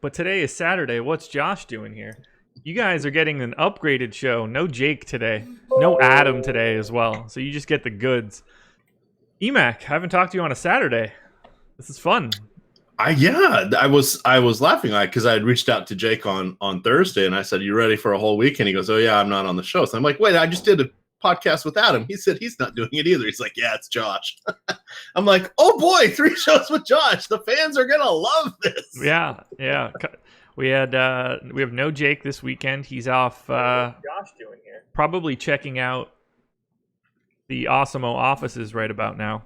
but today is Saturday. What's Josh doing here? You guys are getting an upgraded show. No Jake today. No Adam today as well. So you just get the goods. Emac, I haven't talked to you on a Saturday. This is fun. I was laughing because I had reached out to Jake on Thursday and I said, "You ready for a whole week?" And he goes, "Oh yeah, I'm not on the show." So I'm like, "Wait, I just did a podcast with Adam." He said he's not doing it either. He's like, "Yeah, it's Josh." I'm like, "Oh boy, 3 shows with Josh. The fans are gonna love this." Yeah. We have no Jake this weekend. He's off. What's Josh doing here? Probably checking out the Awesemo offices right about now.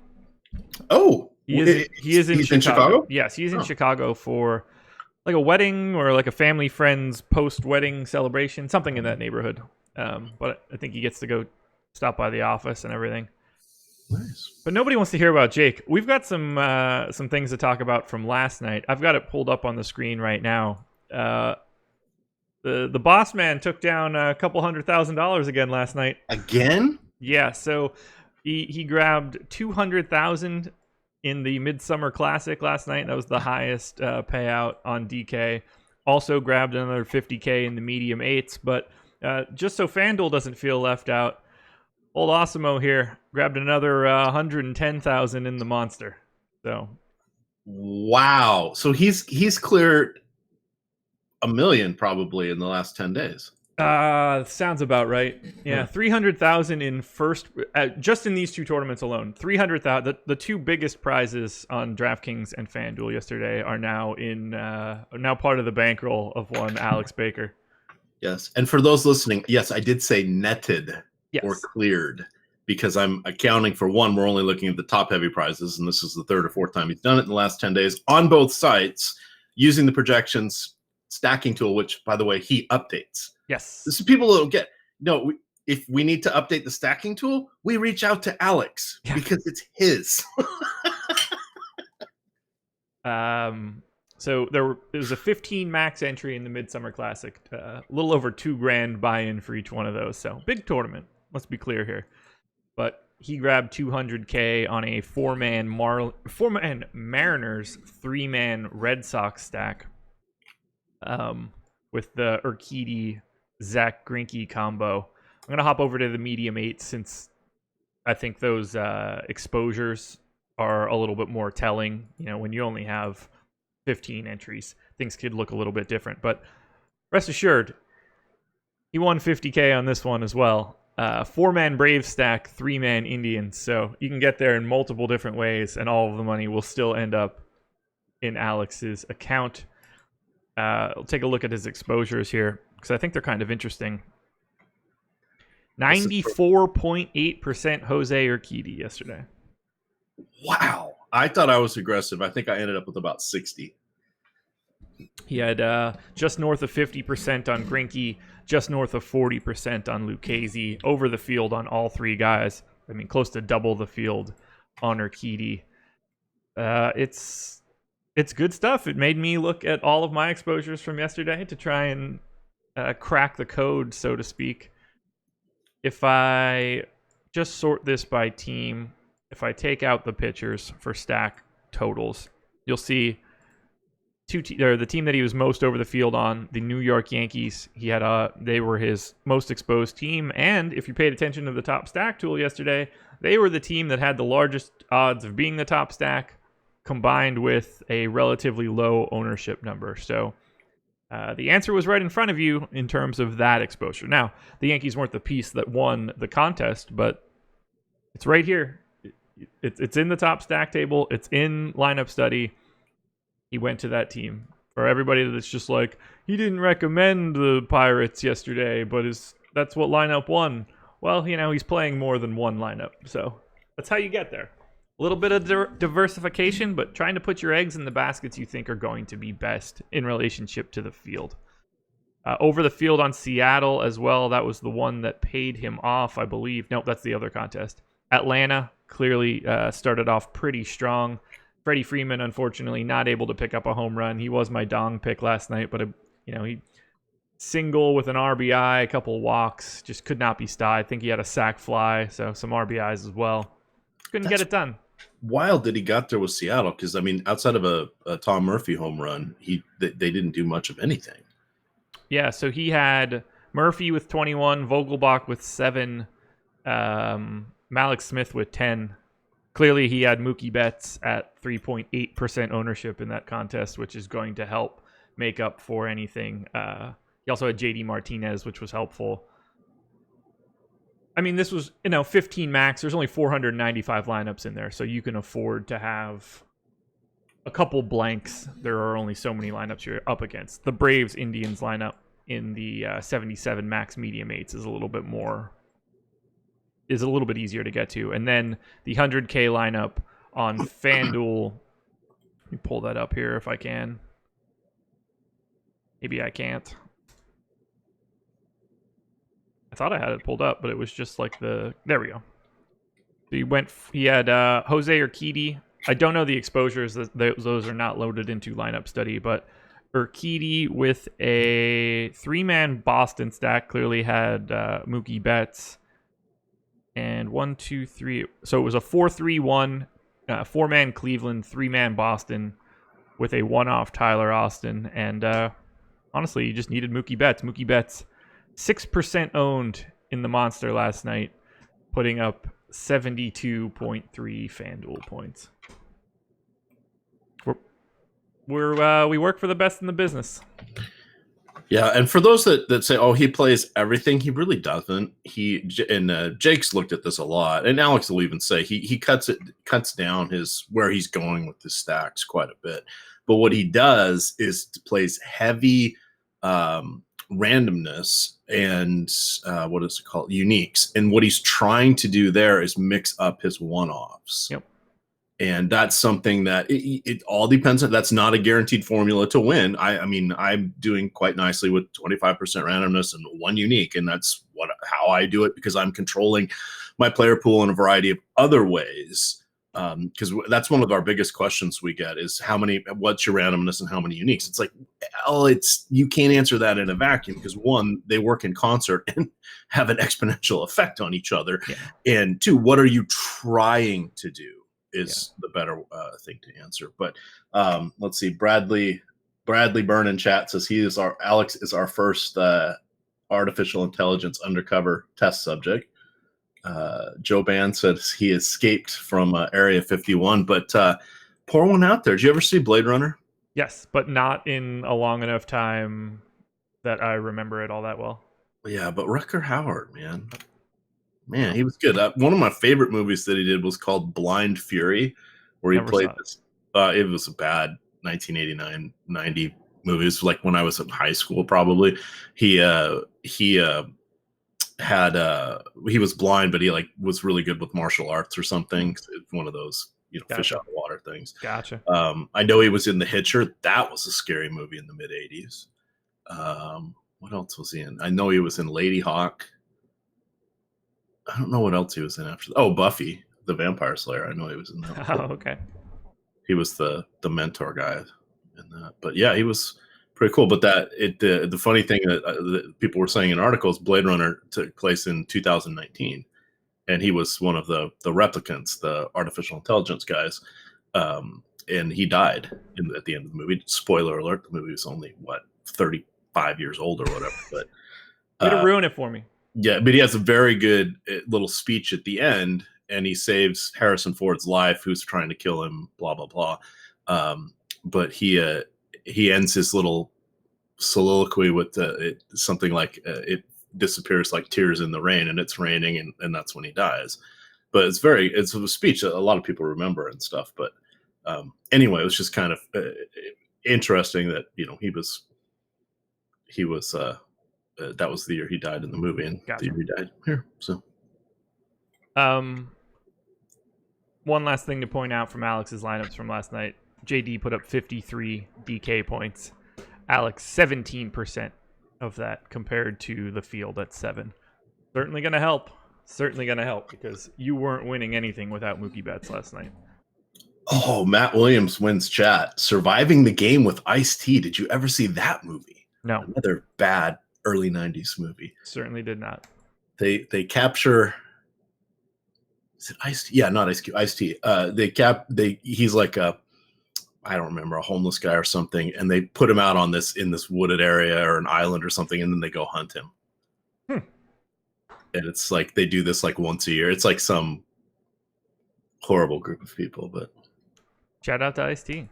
Oh, he is in Chicago. Yes, he's in Chicago for like a wedding or like a family friend's post-wedding celebration, something in that neighborhood. But I think he gets to go stop by the office and everything. Nice. But nobody wants to hear about Jake. We've got some things to talk about from last night. I've got it pulled up on the screen right now. The boss man took down a couple $100,000 again last night. Again? Yeah, so he grabbed 200,000 in the Midsummer Classic last night. That was the highest payout on DK. Also grabbed another 50K in the medium eights, but just so FanDuel doesn't feel left out, old Awesemo here grabbed another 110,000 in the monster. So, wow. So he's cleared $1 million probably in the last 10 days. Sounds about right. Yeah, 300,000 in first, just in these two tournaments alone. 300,000. The two biggest prizes on DraftKings and FanDuel yesterday are now now part of the bankroll of one Alex Baker. Yes, and for those listening, yes, I did say netted or cleared because I'm accounting for one. We're only looking at the top heavy prizes, and this is the third or fourth time he's done it in the last 10 days on both sites using the projections stacking tool, which, by the way, he updates. Yes. This is people that don't get. No, if we need to update the stacking tool, we reach out to Alex because it's his. So there was a 15 max entry in the Midsummer Classic, a little over $2,000 buy-in for each one of those. So big tournament. Let's be clear here. But he grabbed 200K on a four-man Mariners, 3-man Red Sox stack. With the Urquidy Zach Greinke combo. I'm gonna hop over to the medium eight since I think those exposures are a little bit more telling. You know, when you only have 15 entries, things could look a little bit different. But rest assured, he won 50K on this one as well. 4-man Brave stack, 3-man Indians. So you can get there in multiple different ways, and all of the money will still end up in Alex's account. I'll take a look at his exposures here because I think they're kind of interesting. 94.8% Jose Urquidy yesterday. Wow. I thought I was aggressive. I think I ended up with about 60. He had just north of 50% on Greinke, just north of 40% on Lucchesi, over the field on all three guys. I mean, close to double the field on Urquidy. It's good stuff. It made me look at all of my exposures from yesterday to try and crack the code, so to speak. If I just sort this by team, if I take out the pitchers for stack totals, you'll see the team that he was most over the field on, the New York Yankees. They were his most exposed team, and if you paid attention to the top stack tool yesterday, they were the team that had the largest odds of being the top stack, combined with a relatively low ownership number. So the answer was right in front of you in terms of that exposure. Now, the Yankees weren't the piece that won the contest, but it's right here. It's in the top stack table. It's in lineup study. He went to that team. For everybody that's just like, he didn't recommend the Pirates yesterday, but that's what lineup won. Well, you know, he's playing more than one lineup. So that's how you get there. A little bit of diversification, but trying to put your eggs in the baskets you think are going to be best in relationship to the field. Over the field on Seattle as well. That was the one that paid him off, I believe. Nope, that's the other contest. Atlanta clearly started off pretty strong. Freddie Freeman, unfortunately, not able to pick up a home run. He was my dong pick last night, but he single with an RBI, a couple walks, just could not be stopped. I think he had a sac fly, so some RBIs as well. Couldn't get it done. wild that he got there with Seattle, because I mean, outside of a Tom Murphy home run, they didn't do much of anything. Yeah, so he had Murphy with 21, Vogelbach with 7, Malik Smith with 10. Clearly, he had Mookie Betts at 3.8% ownership in that contest, which is going to help make up for anything. He also had JD Martinez, which was helpful. I mean, this was, 15 max. There's only 495 lineups in there, so you can afford to have a couple blanks. There are only so many lineups you're up against. The Braves Indians lineup in the 77 max medium eights is a little bit easier to get to. And then the 100K lineup on FanDuel, let me pull that up here if I can. Maybe I can't. I thought I had it pulled up, but it was just like there we go. So he had Jose Urquidy. I don't know the exposures. Those are not loaded into lineup study, but Urquidy with a 3-man Boston stack clearly had Mookie Betts. And 1, 2, 3. So it was a 4-3-1, 4-man Cleveland, 3-man Boston with a one-off Tyler Austin. And honestly, you just needed Mookie Betts. Mookie Betts, 6% owned in the Monster last night, putting up 72.3 FanDuel points. We work for the best in the business. Yeah, and for those that say, "Oh, he plays everything," he really doesn't. Jake's looked at this a lot, and Alex will even say he cuts down where he's going with his stacks quite a bit. But what he does is plays heavy randomness and what is it called, uniques. And what he's trying to do there is mix up his one-offs. Yep. And that's something that it all depends on. That's not a guaranteed formula to win. I mean, I'm doing quite nicely with 25% randomness and one unique, and that's how I do it, because I'm controlling my player pool in a variety of other ways. Because that's one of our biggest questions we get is what's your randomness and how many uniques? It's like, you can't answer that in a vacuum, because one, they work in concert and have an exponential effect on each other. Yeah. And two, what are you trying to do is the better thing to answer. But let's see. Bradley Byrne in chat says Alex is our first artificial intelligence undercover test subject. Joe Band says he escaped from Area 51, but pour one out there. Did you ever see Blade Runner? Yes, but not in a long enough time that I remember it all that well. Yeah, but Rutger Hauer, man, he was good. One of my favorite movies that he did was called Blind Fury, where he played this. It was a bad 1989-90 movie. It was like when I was in high school, probably. He was blind, but he was really good with martial arts or something. It's one of those fish out of water things. Gotcha. I know he was in The Hitcher. That was a scary movie in the mid '80s. What else was he in? I know he was in Lady Hawk. I don't know what else he was in after that. Oh, Buffy the Vampire Slayer. I know he was in that. Oh, okay. He was the mentor guy in that. But yeah, he was pretty cool. But the funny thing that people were saying in articles, Blade Runner took place in 2019, and he was one of the replicants, the artificial intelligence guys, and he died at the end of the movie. Spoiler alert: the movie was only 35 years old or whatever. But way to ruin it for me. Yeah, but he has a very good little speech at the end, and he saves Harrison Ford's life, who's trying to kill him, blah, blah, blah. But he ends his little soliloquy with something like, it disappears like tears in the rain, and it's raining, and that's when he dies. But it's a speech that a lot of people remember and stuff. But anyway, it was just kind of interesting that, he was that was the year he died in the movie, and the year he died here. So, one last thing to point out from Alex's lineups from last night: JD put up 53 DK points. Alex 17% of that, compared to the field at 7. Certainly going to help. Certainly going to help, because you weren't winning anything without Mookie Betts last night. Oh, Matt Williams wins chat. Surviving the Game with Ice-T. Did you ever see that movie? No. Another bad early 90s movie. Certainly did not. They capture Is it Ice T? Yeah, not Ice Cube. Ice T. He's like I don't remember, a homeless guy or something, and they put him out on in this wooded area or an island or something, and then they go hunt him. And it's like they do this like once a year. It's like some horrible group of people, but shout out to Ice-T.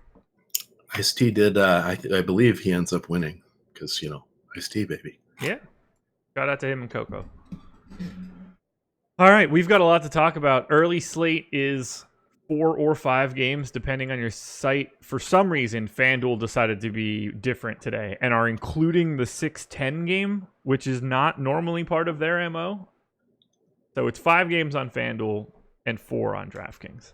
Ice-T did. I believe he ends up winning because Ice-T, baby. Yeah. Shout out to him and Coco. All right, we've got a lot to talk about. Early slate is 4 or 5 games, depending on your site. For some reason, FanDuel decided to be different today and are including the 6-10 game, which is not normally part of their MO. So it's 5 games on FanDuel and 4 on DraftKings.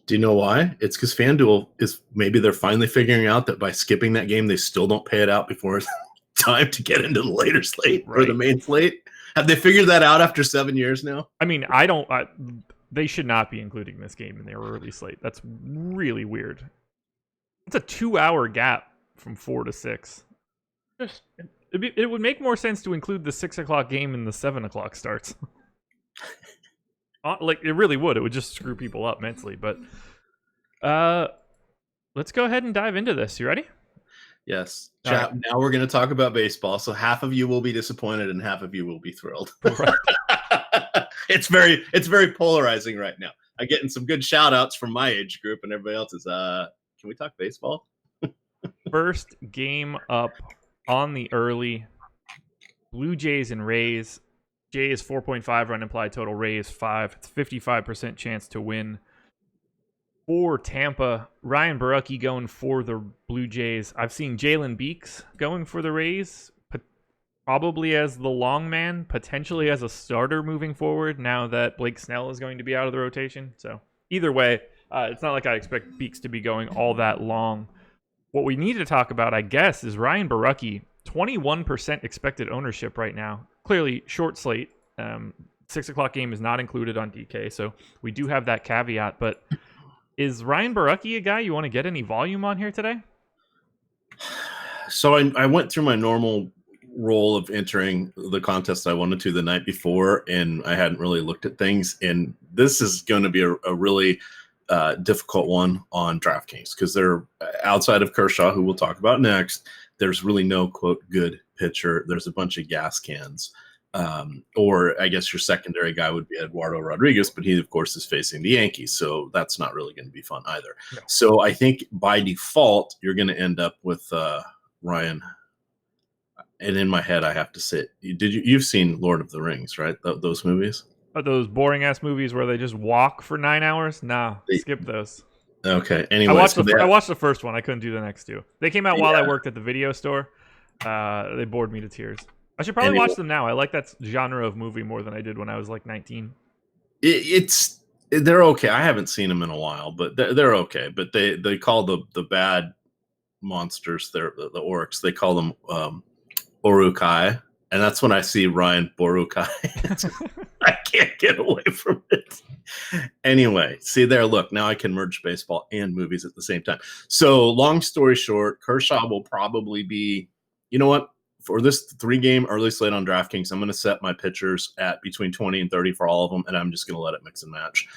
Do you know why? It's because FanDuel maybe they're finally figuring out that by skipping that game, they still don't pay it out before it's time to get into the later slate or the main slate. Have they figured that out after 7 years now? I mean, they should not be including this game in their early slate. That's really weird. It's a 2-hour gap from 4 to 6. It would make more sense to include the 6 o'clock game in the 7 o'clock starts. Like, it really would. It would just screw people up mentally. But let's go ahead and dive into this. You ready? Yes. Chat, right. Now we're going to talk about baseball. So half of you will be disappointed and half of you will be thrilled. Right. It's very polarizing right now. I'm getting some good shout outs from my age group and everybody else is, can we talk baseball? First game up on the early. Blue Jays and Rays. Jays 4.5 run implied total, Rays 5. It's 55% chance to win. For Tampa, Ryan Borucki going for the Blue Jays. I've seen Jalen Beeks going for the Rays, probably as the long man, potentially as a starter moving forward now that Blake Snell is going to be out of the rotation. So either way, it's not like I expect Beeks to be going all that long. What we need to talk about, I guess, is Ryan Borucki. 21% expected ownership right now. Clearly short slate. 6 o'clock game is not included on DK, so we do have that caveat, but is Ryan Borucki a guy you want to get any volume on here today? So I went through my normal role of entering the contest I wanted to the night before, and I hadn't really looked at things. And this is going to be a really difficult one on DraftKings because they're outside of Kershaw, who we'll talk about next. There's really no, quote, good pitcher. There's a bunch of gas cans. Or I guess your secondary guy would be Eduardo Rodriguez, but he, of course, is facing the Yankees. So that's not really going to be fun either. No. So I think by default, you're going to end up with Ryan. And in my head, I have to say, you've seen Lord of the Rings, right? Those movies? Are those boring ass movies where they just walk for 9 hours? Nah, skip those. Okay. Anyway, I watched the first one. I couldn't do the next 2. They came out while I worked at the video store. They bored me to tears. I should probably watch them now. I like that genre of movie more than I did when I was like 19. They're okay. I haven't seen them in a while, but they're okay. But they call the bad monsters, the orcs, they call them Borucki, and that's when I see Ryan Borucki. I can't get away from it. Anyway, see there, look, now I can merge baseball and movies at the same time. So long story short, Kershaw will probably be, you know what? For this 3-game early slate on DraftKings, I'm going to set my pitchers at between 20 and 30 for all of them, and I'm just going to let it mix and match.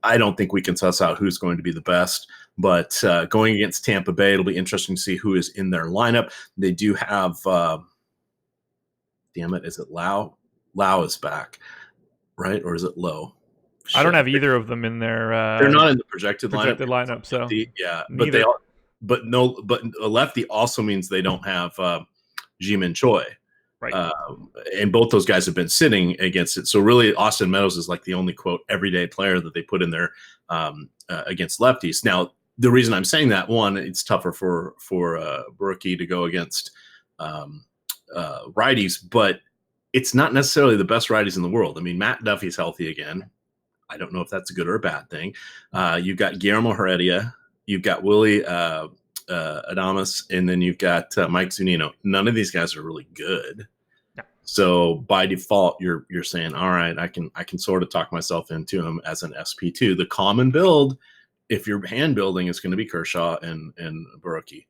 I don't think we can suss out who's going to be the best, but going against Tampa Bay, it'll be interesting to see who is in their lineup. They do have, damn it, is it Lau? Lau is back, right? Or is it Lowe? I don't have either of them in their. They're not in the projected lineup. So yeah, but a lefty also means they don't have Ji-Min Choi. Right. And both those guys have been sitting against it. So really, Austin Meadows is like the only, quote, everyday player that they put in there against lefties. Now, the reason I'm saying that, one, it's tougher for Borucki to go against righties, but it's not necessarily the best righties in the world. I mean, Matt Duffy's healthy again. I don't know if that's a good or a bad thing. You've got Guillermo Heredia. You've got Willie Adames, and then you've got Mike Zunino. None of these guys are really good. No. So by default, you're saying, all right, I can sort of talk myself into him as an SP2. The common build, if you're hand building, is going to be Kershaw and Borucki.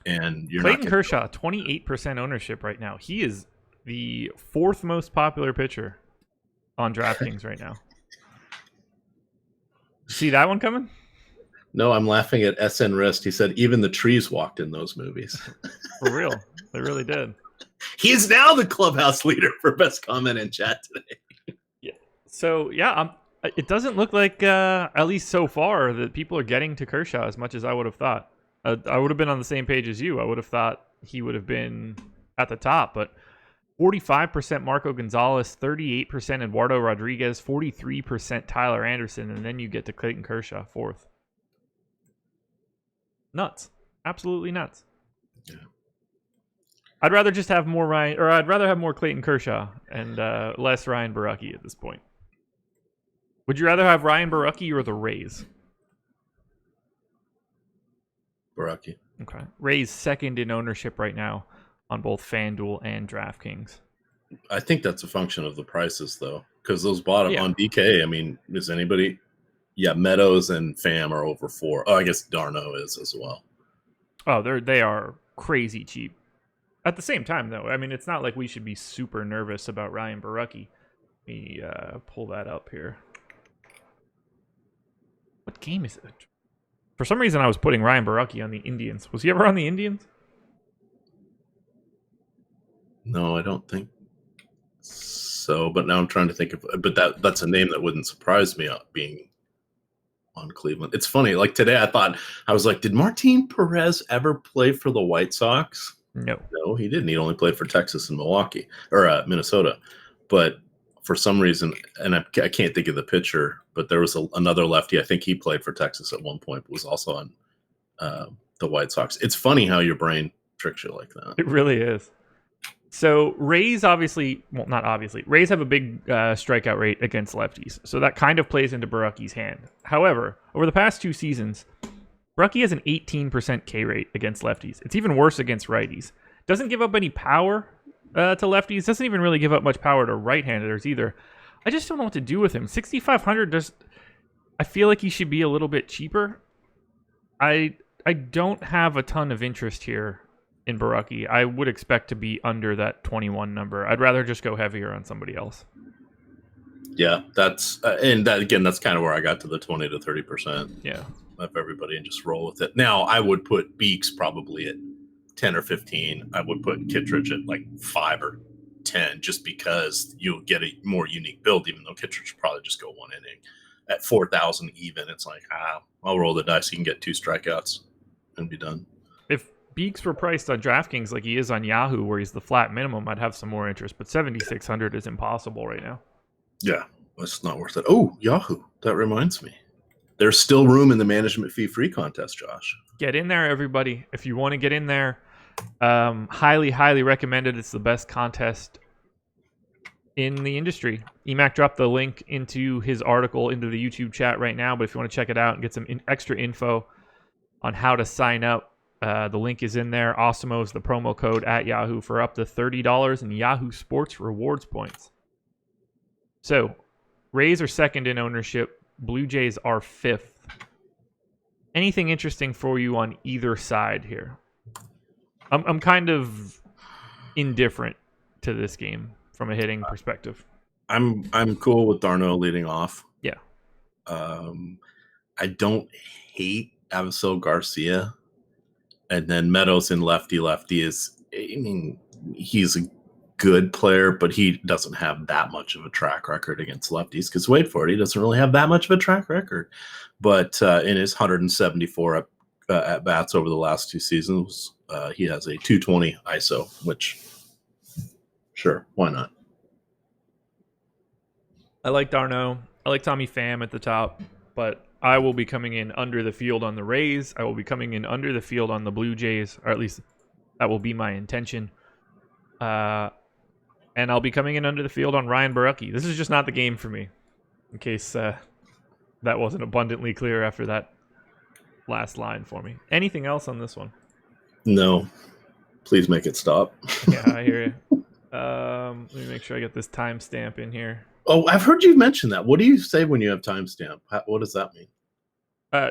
And you're Clayton Kershaw, 28% ownership right now. He is the 4th most popular pitcher on DraftKings right now. See that one coming? No, I'm laughing at SN Wrist. He said even the trees walked in those movies. For real. They really did. He's now the clubhouse leader for best comment in chat today. Yeah. So, yeah, it doesn't look like, at least so far, that people are getting to Kershaw as much as I would have thought. I would have been on the same page as you. I would have thought he would have been at the top, but 45% Marco Gonzalez, 38% Eduardo Rodriguez, 43% Tyler Anderson, and then you get to Clayton Kershaw fourth. Nuts. Absolutely nuts. Yeah. I'd rather just have more I'd rather have more Clayton Kershaw and less Ryan Borucki at this point. Would you rather have Ryan Borucki or the Rays? Borucki. Okay. Rays second in ownership right now on both FanDuel and DraftKings. I think that's a function of the prices, though, because those bottom on DK. I mean, is anybody? Yeah, Meadows and Pham are over 4. Oh, I guess Darno is as well. Oh, they are crazy cheap. At the same time, though, I mean, it's not like we should be super nervous about Ryan Borucki. Let me pull that up here. What game is it? For some reason, I was putting Ryan Borucki on the Indians. Was he ever on the Indians? No, I don't think so. But now I'm trying to think of. But that's a name that wouldn't surprise me being on Cleveland. It's funny. Like today, I was like, did Martin Perez ever play for the White Sox? No, he didn't. He only played for Texas and Milwaukee or Minnesota. But for some reason, and I can't think of the pitcher, but there was another lefty. I think he played for Texas at one point, but was also on the White Sox. It's funny how your brain tricks you like that. It really is. So Rays not obviously. Rays have a big strikeout rate against lefties, so that kind of plays into Borucki's hand. However, over the past 2 seasons, Borucki has an 18% K rate against lefties. It's even worse against righties. Doesn't give up any power to lefties. Doesn't even really give up much power to right-handers either. I just don't know what to do with him. 6,500 I feel like he should be a little bit cheaper. I don't have a ton of interest here in Borucki. I would expect to be under that 21 number. I'd rather just go heavier on somebody else. Yeah, that's and that again, that's kind of where I got to the 20 to 30%. Yeah, of everybody and just roll with it. Now, I would put Beeks probably at 10 or 15. I would put Kittredge at like 5 or 10, just because you'll get a more unique build. Even though Kittredge will probably just go 1 inning at 4,000 even. It's like I'll roll the dice. You can get 2 strikeouts and be done. If Beeks were priced on DraftKings like he is on Yahoo, where he's the flat minimum, I'd have some more interest. But 7,600 is impossible right now. Yeah, it's not worth it. Oh, Yahoo! That reminds me. There's still room in the management fee free contest, Josh. Get in there, everybody. If you want to get in there, highly, highly recommended. It's the best contest in the industry. Emac dropped the link into his article into the YouTube chat right now, but if you want to check it out and get some extra info on how to sign up, the link is in there. Awesemo is the promo code at Yahoo for up to $30 in Yahoo Sports rewards points. So, Rays are second in ownership. Blue Jays are 5th. Anything interesting for you on either side here? I'm kind of indifferent to this game from a hitting perspective. I'm cool with Darno leading off. Yeah. I don't hate Avisail Garcia, and then Meadows in lefty is. I mean, he's a good player, but he doesn't have that much of a track record against lefties. Because wait for it, he doesn't really have that much of a track record. But in his 174 at bats over the last 2 seasons, he has a 220 ISO, which sure, why not? I like Darno. I like Tommy Pham at the top, but I will be coming in under the field on the Rays. I will be coming in under the field on the Blue Jays, or at least that will be my intention. And I'll be coming in under the field on Ryan Borucki. This is just not the game for me, in case that wasn't abundantly clear after that last line for me. Anything else on this one? No. Please make it stop. Yeah, I hear you. Let me make sure I get this timestamp in here. Oh, I've heard you mention that. What do you say when you have timestamp? What does that mean?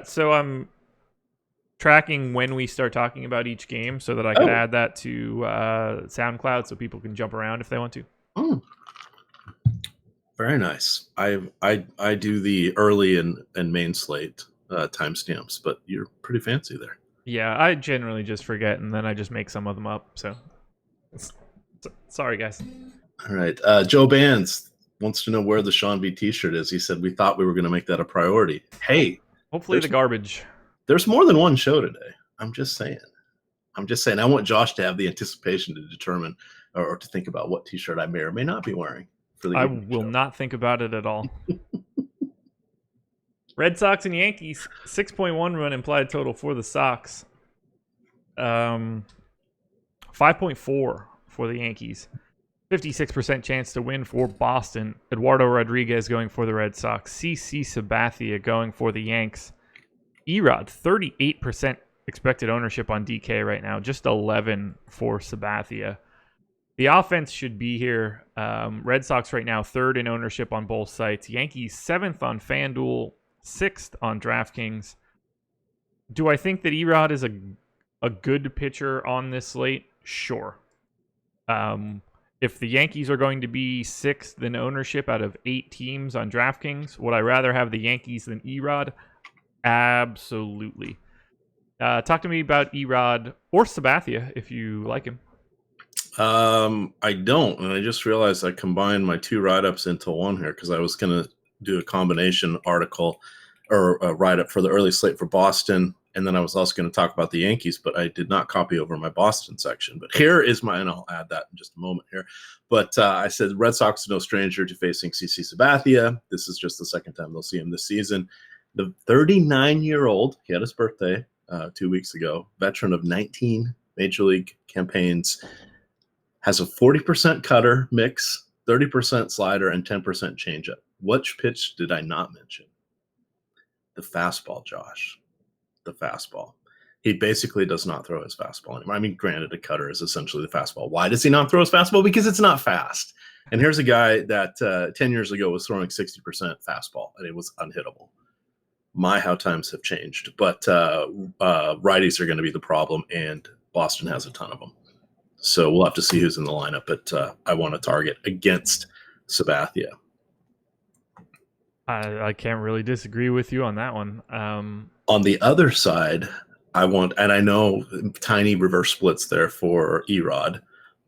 So I'm tracking when we start talking about each game so that I can add that to SoundCloud so people can jump around if they want to. Oh. Very nice. I do the early and main slate timestamps, but you're pretty fancy there. Yeah, I generally just forget, and then I just make some of them up. So, sorry, guys. All right. Joe Bands wants to know where the Sean B t-shirt is. He said, we thought we were going to make that a priority. Hey. Hopefully the garbage. There's more than one show today. I'm just saying. I want Josh to have the anticipation to determine or to think about what t-shirt I may or may not be wearing. I will not think about it at all. Red Sox and Yankees, 6.1 run implied total for the Sox. 5.4 for the Yankees. 56% chance to win for Boston. Eduardo Rodriguez going for the Red Sox. CC Sabathia going for the Yanks. Erod, 38% expected ownership on DK right now. Just 11 for Sabathia. The offense should be here. Red Sox right now, 3rd in ownership on both sites. Yankees, 7th on FanDuel, 6th on DraftKings. Do I think that Erod is a good pitcher on this slate? Sure. If the Yankees are going to be 6th in ownership out of 8 teams on DraftKings, would I rather have the Yankees than Erod? Absolutely. Talk to me about Erod or Sabathia if you like him. I don't, and I just realized I combined my 2 write-ups into one here because I was going to do a combination article or a write-up for the early slate for Boston, and then I was also going to talk about the Yankees, but I did not copy over my Boston section. But here is and I'll add that in just a moment here. But I said Red Sox are no stranger to facing CC Sabathia. This is just the second time they'll see him this season. The 39-year-old, he had his birthday 2 weeks ago, veteran of 19 Major League campaigns, has a 40% cutter mix, 30% slider, and 10% changeup. Which pitch did I not mention? The fastball, Josh. The fastball. He basically does not throw his fastball anymore. I mean, granted, a cutter is essentially the fastball. Why does he not throw his fastball? Because it's not fast. And here's a guy that 10 years ago was throwing 60% fastball, and it was unhittable. How times have changed. But righties are going to be the problem, and Boston has a ton of them. So we'll have to see who's in the lineup, but I want to target against Sabathia. I can't really disagree with you on that one. On the other side, and I know tiny reverse splits there for Erod,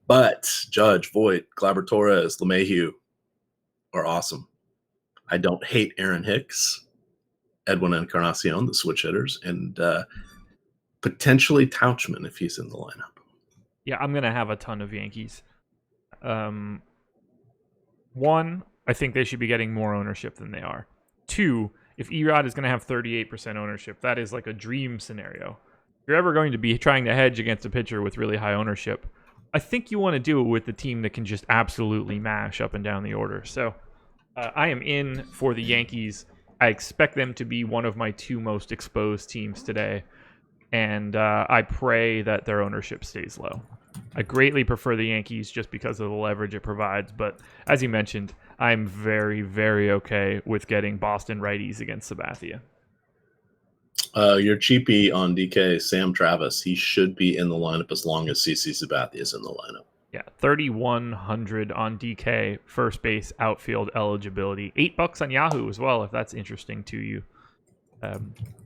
but Judge, Voit, Gleyber Torres, LeMahieu are awesome. I don't hate Aaron Hicks, Edwin Encarnacion, the switch hitters, and potentially Tauchman if he's in the lineup. Yeah, I'm going to have a ton of Yankees. One, I think they should be getting more ownership than they are. 2, if Erod is going to have 38% ownership, that is like a dream scenario. If you're ever going to be trying to hedge against a pitcher with really high ownership, I think you want to do it with the team that can just absolutely mash up and down the order. So I am in for the Yankees. I expect them to be one of my 2 most exposed teams today. And I pray that their ownership stays low. I greatly prefer the Yankees just because of the leverage it provides. But as you mentioned, I'm very, very okay with getting Boston righties against Sabathia. Your cheapie on DK, Sam Travis, he should be in the lineup as long as CC Sabathia is in the lineup. Yeah, 3,100 on DK, first base, outfield eligibility. $8 on Yahoo as well, if that's interesting to you.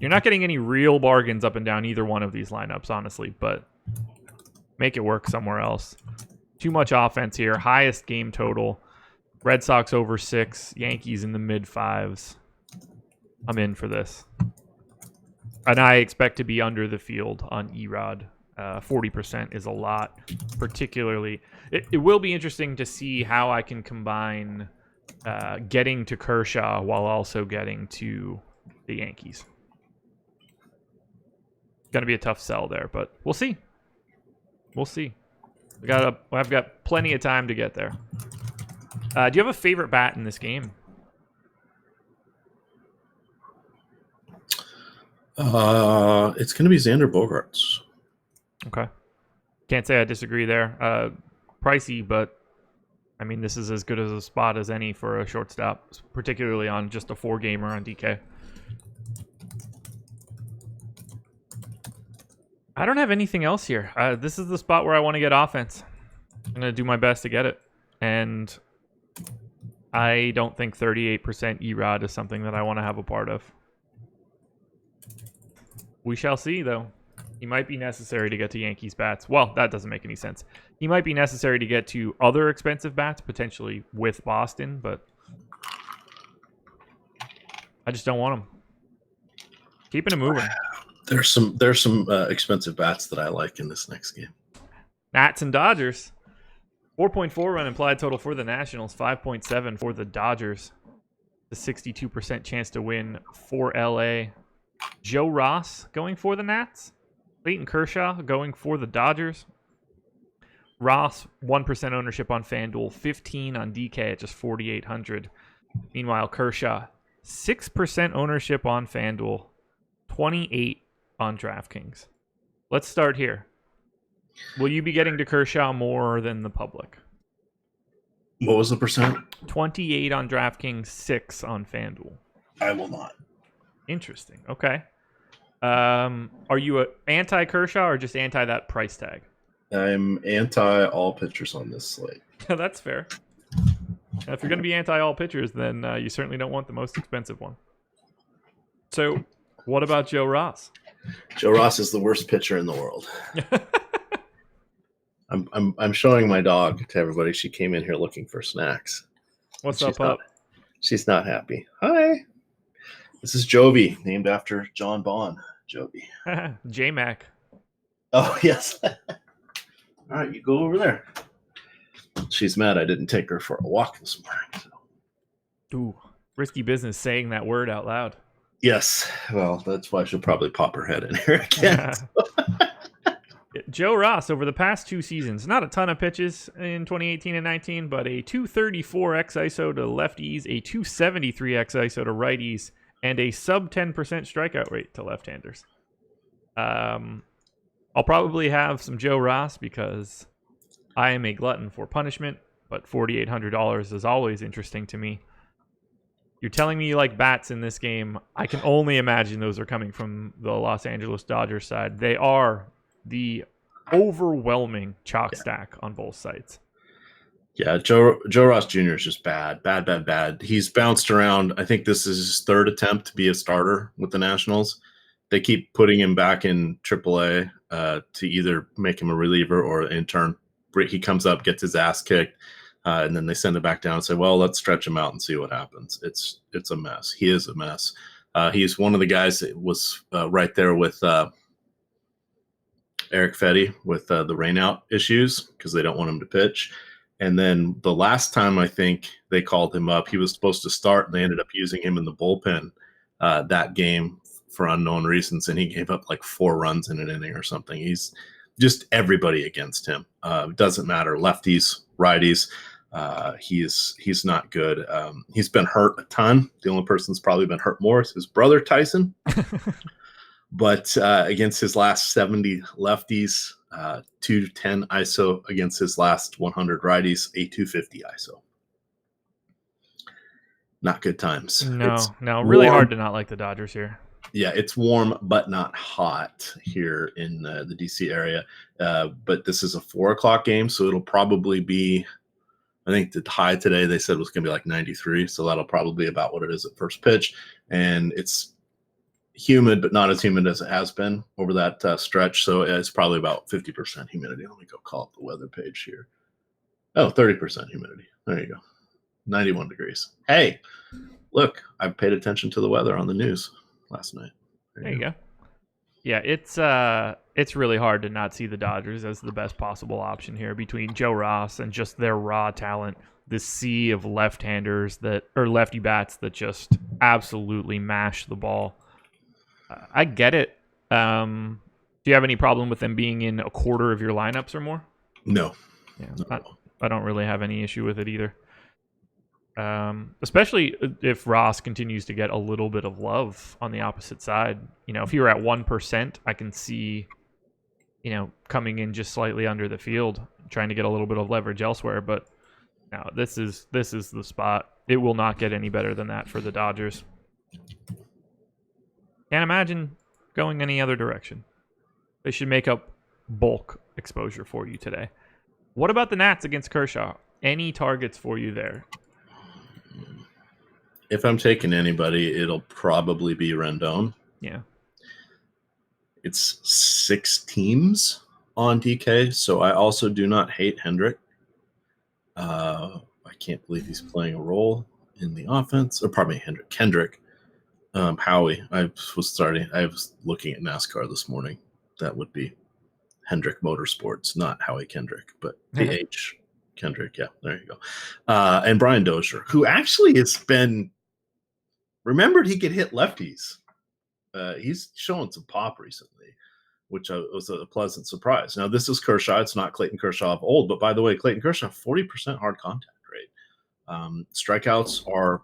You're not getting any real bargains up and down either one of these lineups, honestly, but make it work somewhere else. Too much offense here. Highest game total. Red Sox over 6. Yankees in the mid-5s. I'm in for this. And I expect to be under the field on Erod. 40% is a lot, particularly. It will be interesting to see how I can combine getting to Kershaw while also getting to the Yankees. Going to be a tough sell there, but we'll see. We'll see. I've got plenty of time to get there. Do you have a favorite bat in this game? It's going to be Xander Bogaerts. Okay. Can't say I disagree there. Pricey, but I mean, this is as good as a spot as any for a shortstop, particularly on just a 4-gamer on DK. I don't have anything else here. This is the spot where I want to get offense. I'm going to do my best to get it. And I don't think 38% E-Rod is something that I want to have a part of. We shall see, though. He might be necessary to get to Yankees bats. Well, that doesn't make any sense. He might be necessary to get to other expensive bats, potentially with Boston, but I just don't want him. Keeping it moving. There's some expensive bats that I like in this next game. Nats and Dodgers. 4.4 run implied total for the Nationals, 5.7 for the Dodgers. The 62% chance to win for LA. Joe Ross going for the Nats. Clayton Kershaw going for the Dodgers. Ross, 1% ownership on FanDuel, 15 on DK at just 4,800. Meanwhile, Kershaw, 6% ownership on FanDuel, 28 on DraftKings. Let's start here. Will you be getting to Kershaw more than the public? What was the percent? 28 on DraftKings, 6 on FanDuel. I will not. Interesting. Okay. Are you anti-Kershaw or just anti that price tag? I'm anti all pitchers on this slate. That's fair. Now, if you're going to be anti all pitchers, then you certainly don't want the most expensive one. So, what about Joe Ross? Joe Ross is the worst pitcher in the world. I'm showing my dog to everybody. She came in here looking for snacks. What's up, pup? She's not happy. Hi. This is Jovi, named after John Bond. Jovi. J-Mac. Oh, yes. All right, you go over there. She's mad I didn't take her for a walk this morning. So. Ooh, risky business saying that word out loud. Yes. Well, that's why she'll probably pop her head in here again. Joe Ross, over the past 2 seasons, not a ton of pitches in 2018 and 19, but a 234 X ISO to lefties, a 273 X ISO to righties, and a sub 10% strikeout rate to left-handers. I'll probably have some Joe Ross because I am a glutton for punishment, but $4,800 is always interesting to me. You're telling me you like bats in this game. I can only imagine those are coming from the Los Angeles Dodgers side. They are the overwhelming chalk stack on both sides. Yeah, Joe Ross Jr. is just bad. He's bounced around. I think this is his 3rd attempt to be a starter with the Nationals. They keep putting him back in AAA to either make him a reliever or in turn he comes up, gets his ass kicked, and then they send him back down and say, well, let's stretch him out and see what happens. It's a mess. He is a mess. He's one of the guys that was right there with Eric Fetty with the rainout issues because they don't want him to pitch. And then the last time I think they called him up, he was supposed to start, and they ended up using him in the bullpen that game for unknown reasons, and he gave up like 4 runs in an inning or something. He's just everybody against him. Doesn't matter, lefties, righties. He's not good. He's been hurt a ton. The only person that's probably been hurt more is his brother Tyson. But against his last 70 lefties, 210 ISO. Against his last 100 righties, a 250 ISO. Not good times. No, really hard to not like the Dodgers here. Yeah, it's warm but not hot here in the DC area. But this is a 4:00 game, so it'll probably be, I think the high today they said was going to be like 93, so that'll probably be about what it is at first pitch. And it's humid, but not as humid as it has been over that stretch. So it's probably about 50% humidity. Let me go call up the weather page here. Oh, 30% humidity. There you go. 91 degrees. Hey, look, I paid attention to the weather on the news last night. There you go. Yeah, it's really hard to not see the Dodgers as the best possible option here between Joe Ross and just their raw talent. This sea of left-handers or lefty bats that just absolutely mash the ball. I get it. Do you have any problem with them being in a quarter of your lineups or more? No. Yeah, no. I don't really have any issue with it either. Especially if Ross continues to get a little bit of love on the opposite side. You know, if you were at 1%, I can see, coming in just slightly under the field, trying to get a little bit of leverage elsewhere. But no, this is the spot. It will not get any better than that for the Dodgers. Can't imagine going any other direction. They should make up bulk exposure for you today. What about the Nats against Kershaw? Any targets for you there? If I'm taking anybody, it'll probably be Rendon. Yeah. It's 6 teams on DK, so I also do not hate Hendrick. I can't believe he's playing a role in the offense. Or pardon me, Kendrick. Howie. I was looking at NASCAR this morning. That would be Hendrick Motorsports, not Howie Kendrick, but DH Kendrick. Yeah, there you go. And Brian Dozier, who actually has been remembered he could hit lefties. He's showing some pop recently, which was a pleasant surprise. Now, this is Kershaw. It's not Clayton Kershaw of old, but by the way, Clayton Kershaw, 40% hard contact rate. Strikeouts are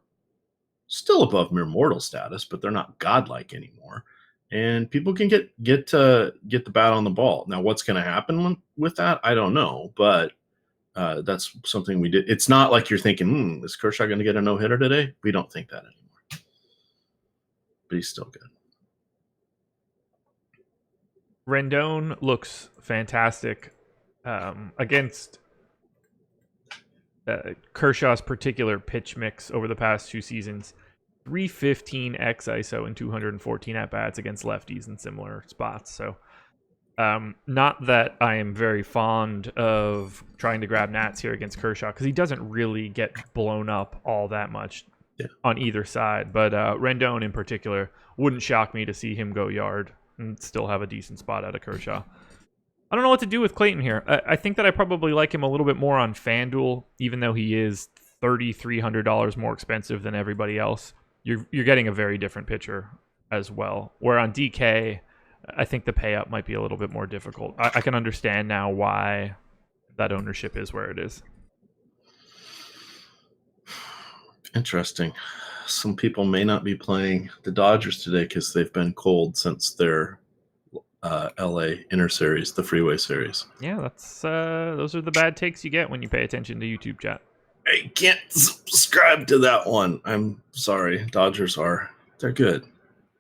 still above mere mortal status, but they're not godlike anymore. And people can get the bat on the ball. Now, what's going to happen with that? I don't know, but that's something we did. It's not like you're thinking, is Kershaw going to get a no-hitter today? We don't think that anymore. But he's still good. Rendon looks fantastic against Kershaw's particular pitch mix over the past 2 seasons. 315 x ISO and 214 at bats against lefties in similar spots. So, not that I am very fond of trying to grab Nats here against Kershaw because he doesn't really get blown up all that much on either side. But Rendon in particular, wouldn't shock me to see him go yard and still have a decent spot out of Kershaw. I don't know what to do with Clayton here. I think that I probably like him a little bit more on FanDuel, even though he is $3,300 more expensive than everybody else. You're getting a very different pitcher as well. Where on DK, I think the pay up might be a little bit more difficult. I can understand now why that ownership is where it is. Interesting. Some people may not be playing the Dodgers today because they've been cold since their LA Inter Series, the Freeway Series. Yeah, that's those are the bad takes you get when you pay attention to YouTube chat. I can't subscribe to that one. I'm sorry. Dodgers they're good.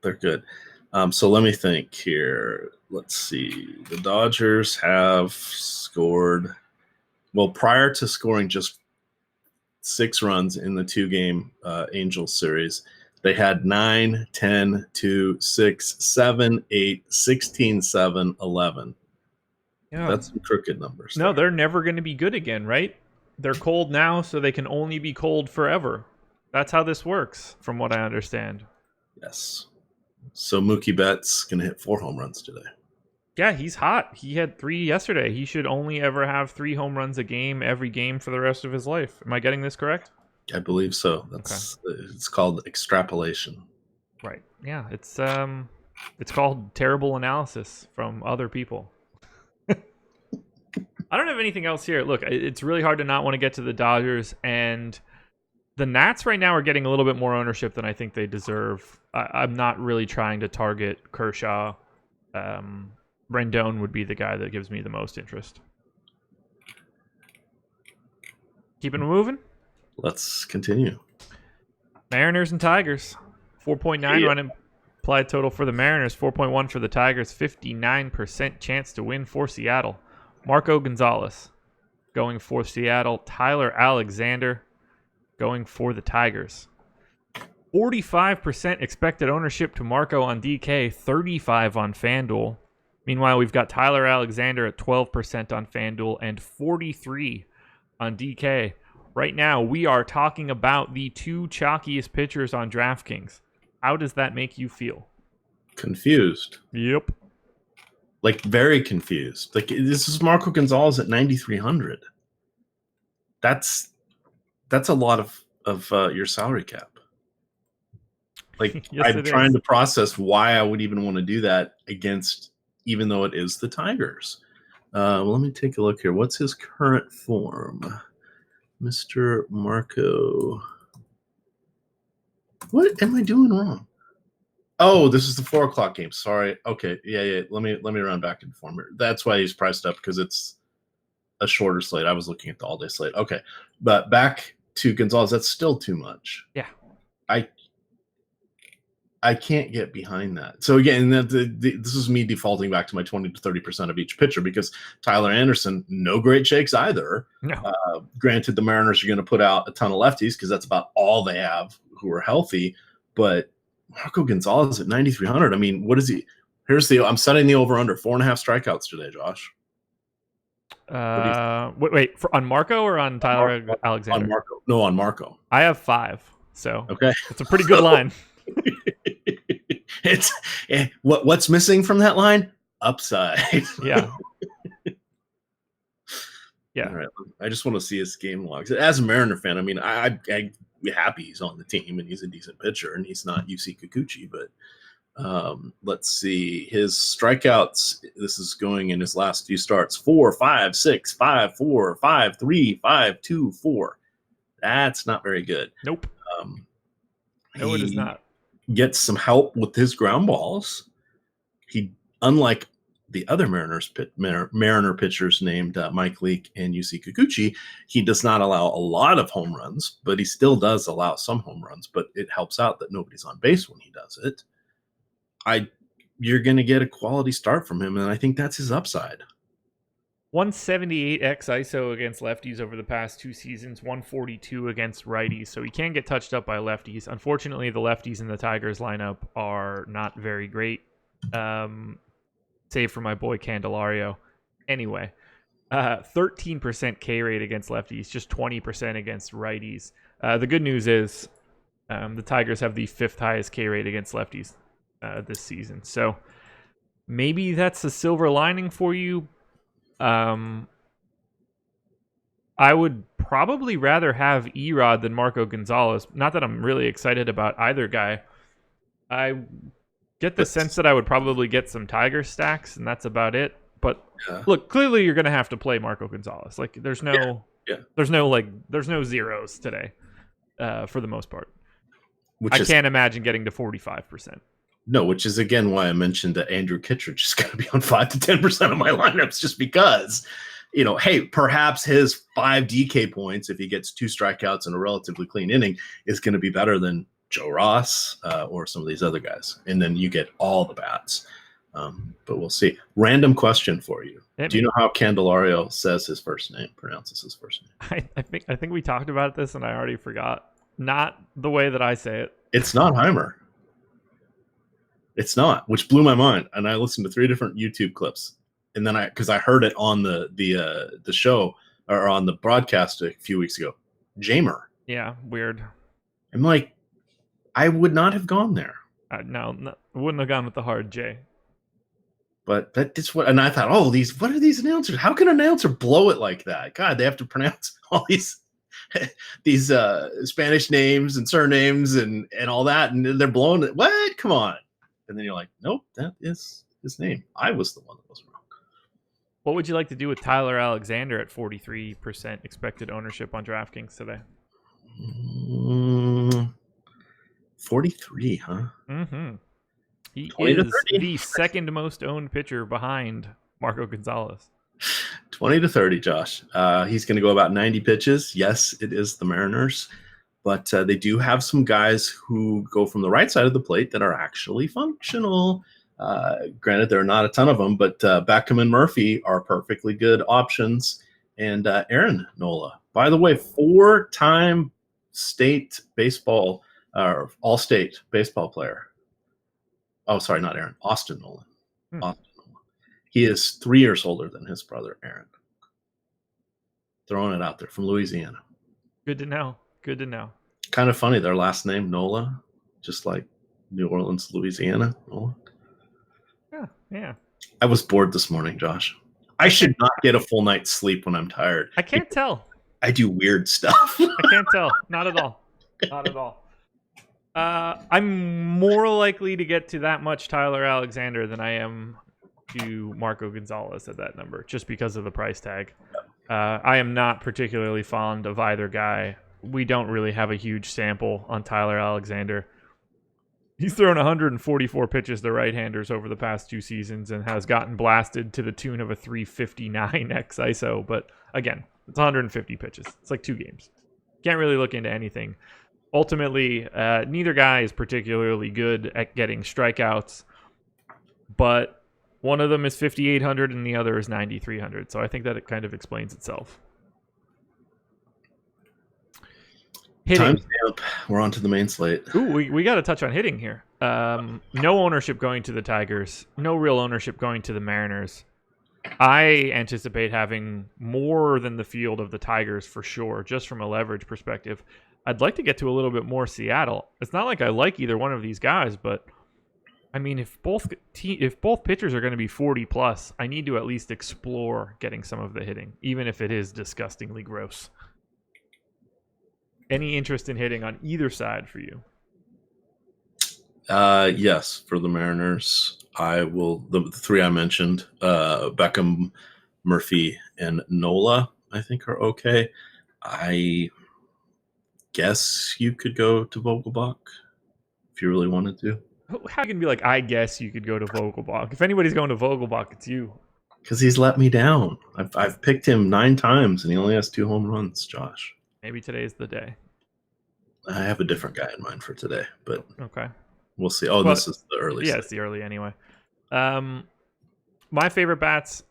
They're good. So let me think here. Let's see. The Dodgers have scored, well, prior to scoring just 6 runs in the 2-game Angels series, they had 9, 10, 2, 6, 7, 8, 16, 7, 11. Yeah. That's some crooked numbers. No, they're never going to be good again, right? They're cold now, so they can only be cold forever. That's how this works, from what I understand. Yes. So Mookie Betts going to hit 4 home runs today. Yeah, he's hot. He had 3 yesterday. He should only ever have 3 home runs a game, every game for the rest of his life. Am I getting this correct? I believe so. That's okay. It's called extrapolation. Right. Yeah, it's called terrible analysis from other people. I don't have anything else here. Look, it's really hard to not want to get to the Dodgers, and the Nats right now are getting a little bit more ownership than I think they deserve. I'm not really trying to target Kershaw. Rendon would be the guy that gives me the most interest. Keeping it moving? Let's continue. Mariners and Tigers. 4.9 run implied total for the Mariners, 4.1 for the Tigers, 59% chance to win for Seattle. Marco Gonzalez going for Seattle. Tyler Alexander going for the Tigers. 45% expected ownership to Marco on DK, 35 on FanDuel. Meanwhile, we've got Tyler Alexander at 12% on FanDuel and 43 on DK. Right now, we are talking about the 2 chalkiest pitchers on DraftKings. How does that make you feel? Confused. Yep. Like, very confused. Like, this is Marco Gonzalez at 9,300. That's a lot of your salary cap. Like, yes, I'm trying to process why I would even want to do that against, even though it is the Tigers. Let me take a look here. What's his current form? Mr. Marco. What am I doing wrong? Oh, this is the 4:00 game. Sorry. Okay. Yeah. Let me run back and form here. That's why he's priced up, because it's a shorter slate. I was looking at the all-day slate. Okay. But back to Gonzalez, that's still too much. Yeah. I can't get behind that. So again, this is me defaulting back to my 20 to 30% of each pitcher, because Tyler Anderson, no great shakes either. No. Granted, the Mariners are going to put out a ton of lefties because that's about all they have are healthy, but Marco Gonzalez at 9,300. I mean, what is he? I'm setting the over under 4.5 strikeouts today, Josh. Wait, on Marco or on Tyler Alexander? On Marco. No, on Marco. I have 5, so okay, it's a pretty good line. It's what's missing from that line? Upside. Yeah. Yeah. All right. I just want to see his game logs. As a Mariner fan, I mean, I'd be happy he's on the team and he's a decent pitcher and he's not UC Kikuchi, but let's see his strikeouts. This is going in his last few starts: 4, 5, 6, 5, 4, 5, 3, 5, 2, 4. That's not very good. Nope. No, it is not. Gets some help with his ground balls. He, unlike the other Mariner pitchers named Mike Leake and UC Kikuchi, he does not allow a lot of home runs, but he still does allow some home runs. But it helps out that nobody's on base when he does it. You're going to get a quality start from him, and I think that's his upside. 178 x ISO against lefties over the past 2 seasons, 142 against righties, so he can get touched up by lefties. Unfortunately, the lefties in the Tigers lineup are not very great, save for my boy Candelario. Anyway, 13% K rate against lefties, just 20% against righties. The good news is the Tigers have the 5th highest K rate against lefties this season, so maybe that's a silver lining for you. I would probably rather have Erod than Marco Gonzalez. Not that I'm really excited about either guy. I get the sense that I would probably get some Tiger stacks, and that's about it. But look, clearly you're going to have to play Marco Gonzalez. Like there's no zeros today, for the most part. I can't imagine getting to 45%. No, which is again why I mentioned that Andrew Kittredge is going to be on 5 to 10% of my lineups, just because, hey, perhaps his 5 DK points, if he gets 2 strikeouts and a relatively clean inning, is going to be better than Joe Ross or some of these other guys. And then you get all the bats. But we'll see. Random question for you. Do you know how Candelario pronounces his first name? I think we talked about this and I already forgot. Not the way that I say it. It's not Heimer. It's not, which blew my mind. And I listened to 3 different YouTube clips, and then because I heard it on the show or on the broadcast a few weeks ago. Jamer. Yeah, weird. I'm like, I would not have gone there. No, wouldn't have gone with the hard J. But that's what, and I thought, what are these announcers? How can an announcer blow it like that? God, they have to pronounce all these Spanish names and surnames and all that, and they're blowing it. What? Come on. And then you're like, nope, that is his name. I was the one that was wrong. What would you like to do with Tyler Alexander at 43% expected ownership on DraftKings today? 43, huh? Mm-hmm. He is the second most owned pitcher behind Marco Gonzalez. 20 to 30, Josh. He's going to go about 90 pitches. Yes, it is the Mariners. But they do have some guys who go from the right side of the plate that are actually functional. Granted, there are not a ton of them, but Beckham and Murphy are perfectly good options. And Aaron Nola, by the way, 4-time state baseball or all-state baseball player. Oh, sorry, not Aaron. Austin Nola. Austin Nola. He is 3 years older than his brother, Aaron. Throwing it out there from Louisiana. Good to know. Good to know. Kind of funny, their last name, Nola, just like New Orleans, Louisiana. Nola. Yeah. I was bored this morning, Josh. I should not get a full night's sleep when I'm tired. I can't tell. I do weird stuff. I can't tell. Not at all. Not at all. I'm more likely to get to that much Tyler Alexander than I am to Marco Gonzalez at that number, just because of the price tag. I am not particularly fond of either guy. We don't really have a huge sample on Tyler Alexander. He's thrown 144 pitches to right-handers over the past 2 seasons and has gotten blasted to the tune of a 359 x ISO. But again, it's 150 pitches. It's like 2 games. Can't really look into anything. Ultimately, neither guy is particularly good at getting strikeouts, but one of them is 5,800 and the other is 9,300. So I think that it kind of explains itself. Hitting. Timestamp. We're on to the main slate. Ooh, we got to touch on hitting here. No ownership going to the Tigers. No real ownership going to the Mariners. I anticipate having more than the field of the Tigers for sure, just from a leverage perspective. I'd like to get to a little bit more Seattle. It's not like I like either one of these guys, but I mean, if both pitchers are going to be 40 plus, I need to at least explore getting some of the hitting, even if it is disgustingly gross. Any interest in hitting on either side for you? Yes, for the Mariners, I will. The three I mentioned, Beckham, Murphy, and Nola, I think are okay. I guess you could go to Vogelbach if you really wanted to. How can you be like, I guess you could go to Vogelbach? If anybody's going to Vogelbach, it's you. Because he's let me down. I've picked him 9 times, and he only has 2 home runs, Josh. Maybe today's the day. I have a different guy in mind for today, but okay, we'll see. Oh, well, this is the early. Yeah, it's the early anyway. My favorite bats.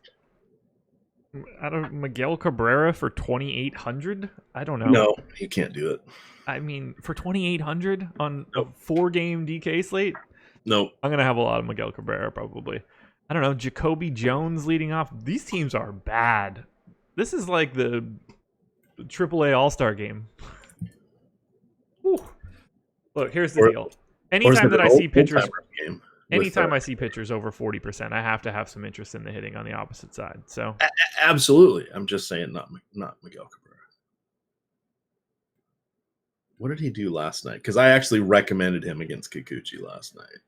Miguel Cabrera for 2,800. I don't know. No, you can't do it. I mean, for 2,800 on a 4-game DK slate. Nope. I'm gonna have a lot of Miguel Cabrera probably. I don't know. Jacoby Jones leading off. These teams are bad. This is like the AAA All-Star game. Look, here's the deal. Anytime that I see pitchers, anytime I see pitchers over 40%, I have to have some interest in the hitting on the opposite side. So absolutely, I'm just saying, not Miguel Cabrera. What did he do last night? Because I actually recommended him against Kikuchi last night.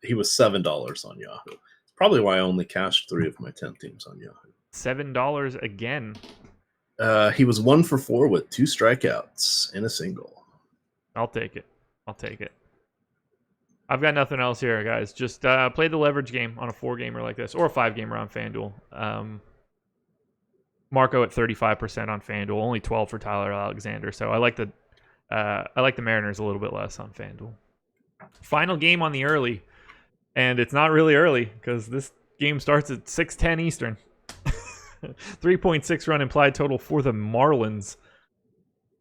He was $7 on Yahoo. It's probably why I only cashed 3 of my 10 teams on Yahoo. $7 again. He was 1 for 4 with 2 strikeouts and a single. I'll take it. I've got nothing else here, guys. Just play the leverage game on a 4-gamer like this, or a 5-gamer on FanDuel. Marco at 35% on FanDuel, only 12 for Tyler Alexander. So I like the Mariners a little bit less on FanDuel. Final game on the early, and it's not really early because this game starts at 6:10 Eastern. 3.6 run implied total for the Marlins.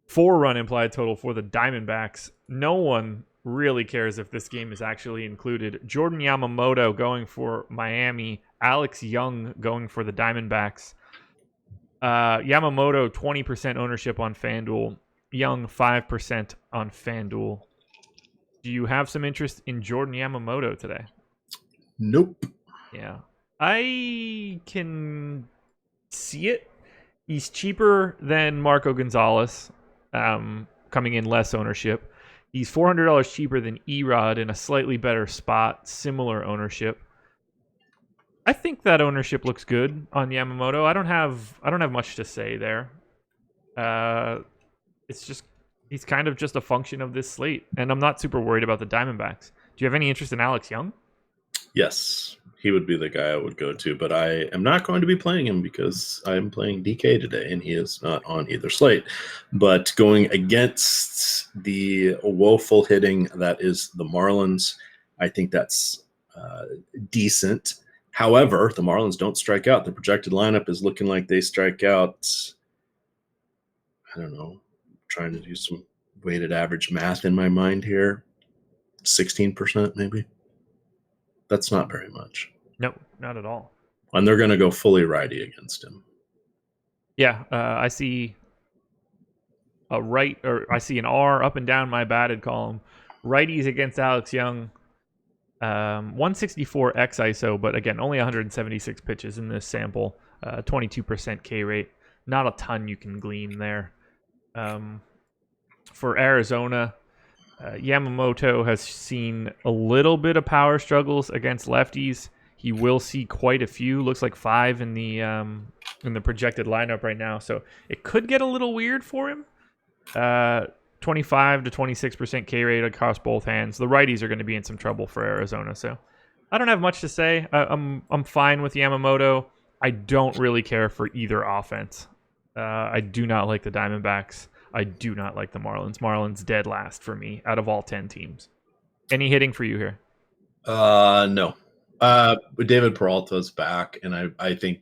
4-run implied total for the Diamondbacks. No one really cares if this game is actually included. Jordan Yamamoto going for Miami. Alex Young going for the Diamondbacks. Yamamoto 20% ownership on FanDuel. Young 5% on FanDuel. Do you have some interest in Jordan Yamamoto today? Nope. Yeah. I can see it. He's cheaper than Marco Gonzalez, coming in less ownership. He's $400 cheaper than Erod in a slightly better spot, similar ownership. I think that ownership looks good on Yamamoto. I don't have much to say there. It's just he's kind of just a function of this slate, and I'm not super worried about the Diamondbacks. Do you have any interest in Alex Young? Yes, he would be the guy I would go to, but I am not going to be playing him because I'm playing DK today, and he is not on either slate. But going against the woeful hitting that is the Marlins, I think that's decent. However, the Marlins don't strike out. The projected lineup is looking like they strike out, I don't know, trying to do some weighted average math in my mind here, 16% maybe. That's not very much. No, not at all. And they're going to go fully righty against him. Yeah, I see I see an R up and down my batted column. Righties against Alex Young. 164 X ISO, but again, only 176 pitches in this sample. 22% K rate. Not a ton you can glean there. For Arizona, Yamamoto has seen a little bit of power struggles against lefties. He will see quite a few. Looks like 5 in the projected lineup right now. So it could get a little weird for him. 25 to 26% K rate across both hands. The righties are going to be in some trouble for Arizona. So I don't have much to say. I'm fine with Yamamoto. I don't really care for either offense. I do not like the Diamondbacks. I do not like the Marlins. Marlins dead last for me out of all 10 teams. Any hitting for you here? No. David Peralta's back, and I think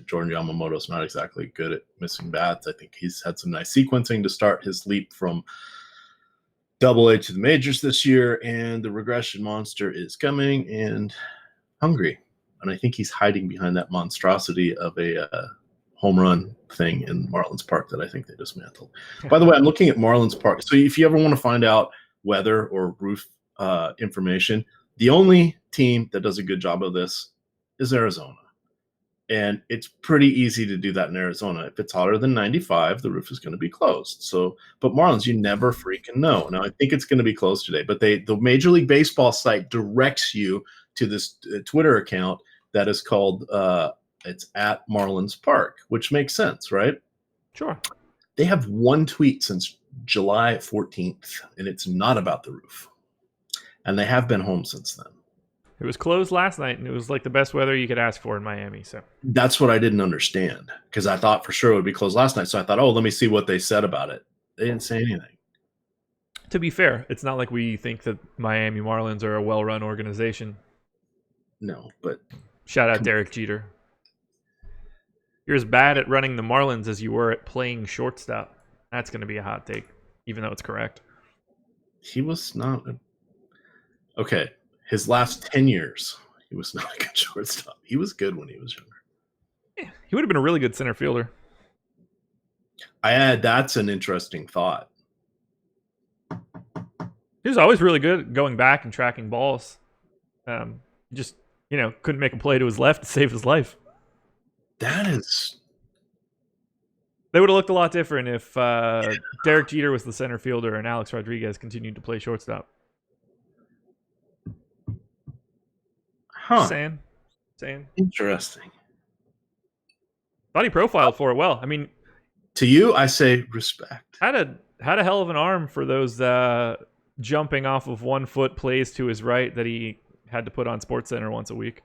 Jordan Yamamoto's not exactly good at missing bats. I think he's had some nice sequencing to start his leap from Double A to the majors this year, and the regression monster is coming and hungry. And I think he's hiding behind that monstrosity of a home run thing in Marlins Park that I think they dismantled. By the way, I'm looking at Marlins Park. So if you ever want to find out weather or roof information, the only team that does a good job of this is Arizona. And it's pretty easy to do that in Arizona. If it's hotter than 95, the roof is going to be closed. So, but Marlins, you never freaking know. Now, I think it's going to be closed today, but the Major League Baseball site directs you to this Twitter account that is called it's at Marlins Park, which makes sense, right? Sure. They have one tweet since July 14th, and it's not about the roof. And they have been home since then. It was closed last night, and it was like the best weather you could ask for in Miami. So that's what I didn't understand, because I thought for sure it would be closed last night. So I thought, oh, let me see what they said about it. They didn't say anything. To be fair, it's not like we think that Miami Marlins are a well-run organization. No, but shout out Derek Jeter. You're as bad at running the Marlins as you were at playing shortstop. That's going to be a hot take, even though it's correct. He was not okay. His last 10 years, he was not a good shortstop. He was good when he was younger. Yeah, he would have been a really good center fielder. That's an interesting thought. He was always really good at going back and tracking balls. Just, couldn't make a play to his left to save his life. That is... They would have looked a lot different if Derek Jeter was the center fielder and Alex Rodriguez continued to play shortstop. Huh. Saying. Interesting. Thought he profiled for it well. I mean, to you, I say respect. Had a hell of an arm for those jumping off of 1 foot plays to his right that he had to put on SportsCenter once a week.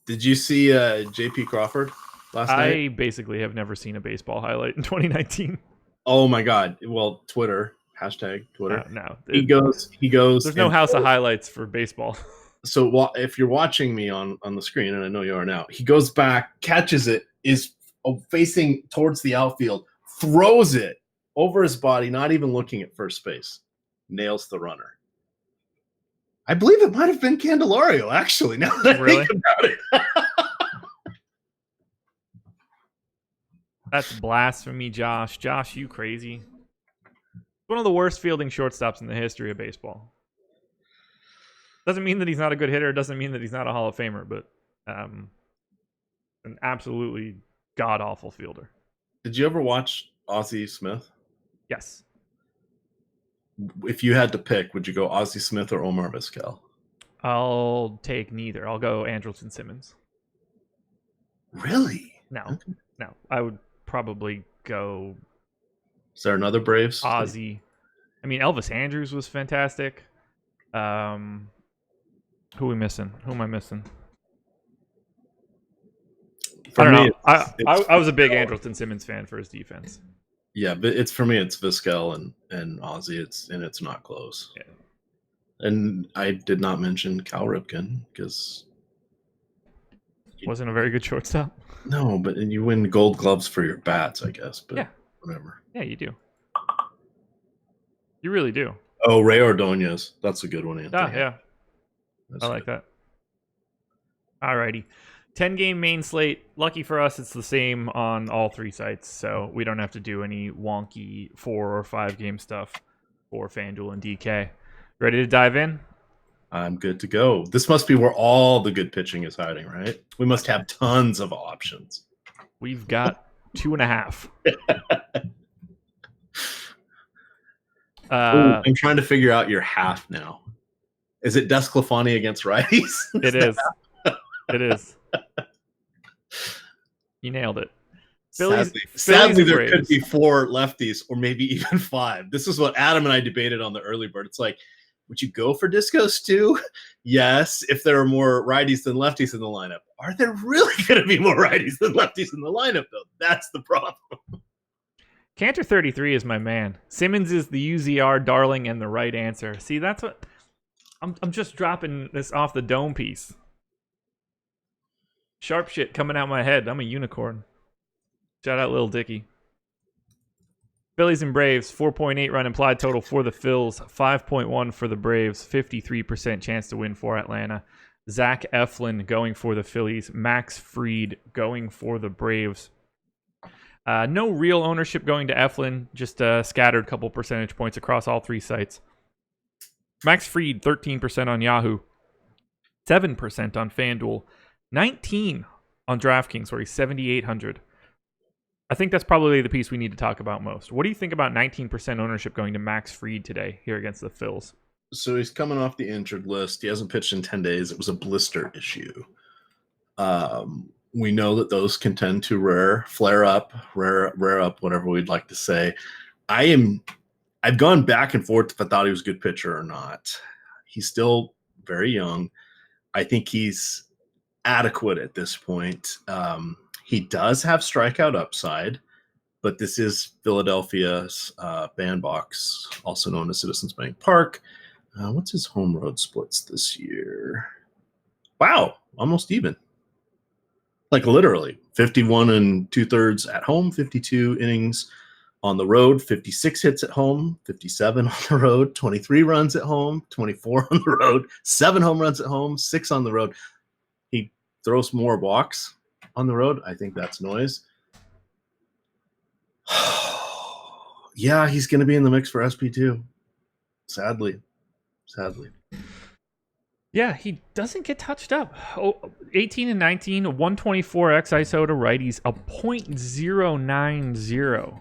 Did you see J.P. Crawford last night? I basically have never seen a baseball highlight in 2019. Oh my God! Well, Twitter #Twitter. No, he goes. There's no house of highlights for baseball. So if you're watching me on the screen, and I know you are now, he goes back, catches it, is facing towards the outfield, throws it over his body, not even looking at first base, nails the runner. I believe it might have been Candelario, actually. Now that I think about it. That's blasphemy, Josh. Josh, you crazy. One of the worst fielding shortstops in the history of baseball. Doesn't mean that he's not a good hitter. Doesn't mean that he's not a Hall of Famer, but an absolutely god-awful fielder. Did you ever watch Ozzie Smith? Yes. If you had to pick, would you go Ozzie Smith or Omar Vizquel? I'll take neither. I'll go Andrelton Simmons. Really? No. I would probably go... Is there another Braves? Ozzie. I mean, Elvis Andrus was fantastic. Who am I missing? I don't know. I was a big Andrelton Simmons fan for his defense. Yeah, but it's for me. It's Vizquel and Ozzie. It's not close. Yeah. And I did not mention Cal Ripken because wasn't a very good shortstop. No, but you win Gold Gloves for your bats, I guess. But yeah, whatever. Yeah, you do. You really do. Oh, Ray Ordonez. That's a good one, Anthony. Yeah. I like that. Alrighty. 10-game main slate. Lucky for us, it's the same on all 3 sites, so we don't have to do any wonky 4 or 5-game stuff for FanDuel and DK. Ready to dive in? I'm good to go. This must be where all the good pitching is hiding, right? We must have tons of options. We've got 2.5. I'm trying to figure out your half now. Is it Desclafani against righties? It is. It is. You nailed it. Sadly there could be 4 lefties or maybe even 5. This is what Adam and I debated on the early bird. It's like, would you go for Discos too? Yes, if there are more righties than lefties in the lineup. Are there really going to be more righties than lefties in the lineup, though? That's the problem. Cantor 33 is my man. Simmons is the UZR darling and the right answer. See, that's what... I'm just dropping this off the dome piece. Sharp shit coming out my head. I'm a unicorn. Shout out Lil Dicky. Phillies and Braves, 4.8 run implied total for the Phils, 5.1 for the Braves, 53% chance to win for Atlanta. Zach Eflin going for the Phillies, Max Fried going for the Braves. No real ownership going to Eflin, just a scattered couple percentage points across all three sites. Max Fried, 13% on Yahoo, 7% on FanDuel, 19 on DraftKings, where he's 7,800. I think that's probably the piece we need to talk about most. What do you think about 19% ownership going to Max Fried today here against the Phils? So he's coming off the injured list. He hasn't pitched in 10 days. It was a blister issue. We know that those can tend to flare up, whatever we'd like to say. I've gone back and forth if I thought he was a good pitcher or not. He's still very young. I think he's adequate at this point. He does have strikeout upside, but this is Philadelphia's bandbox, also known as Citizens Bank Park. What's his home road splits this year? Wow, almost even. Like literally 51 and 2/3 at home, 52 innings on the road, 56 hits at home, 57 on the road, 23 runs at home, 24 on the road, 7 home runs at home, 6 on the road. He throws more walks on the road. I think that's noise. Yeah, he's going to be in the mix for SP2. Sadly. Yeah, he doesn't get touched up. 18 and 19, 124 x-ISO to righties, a .090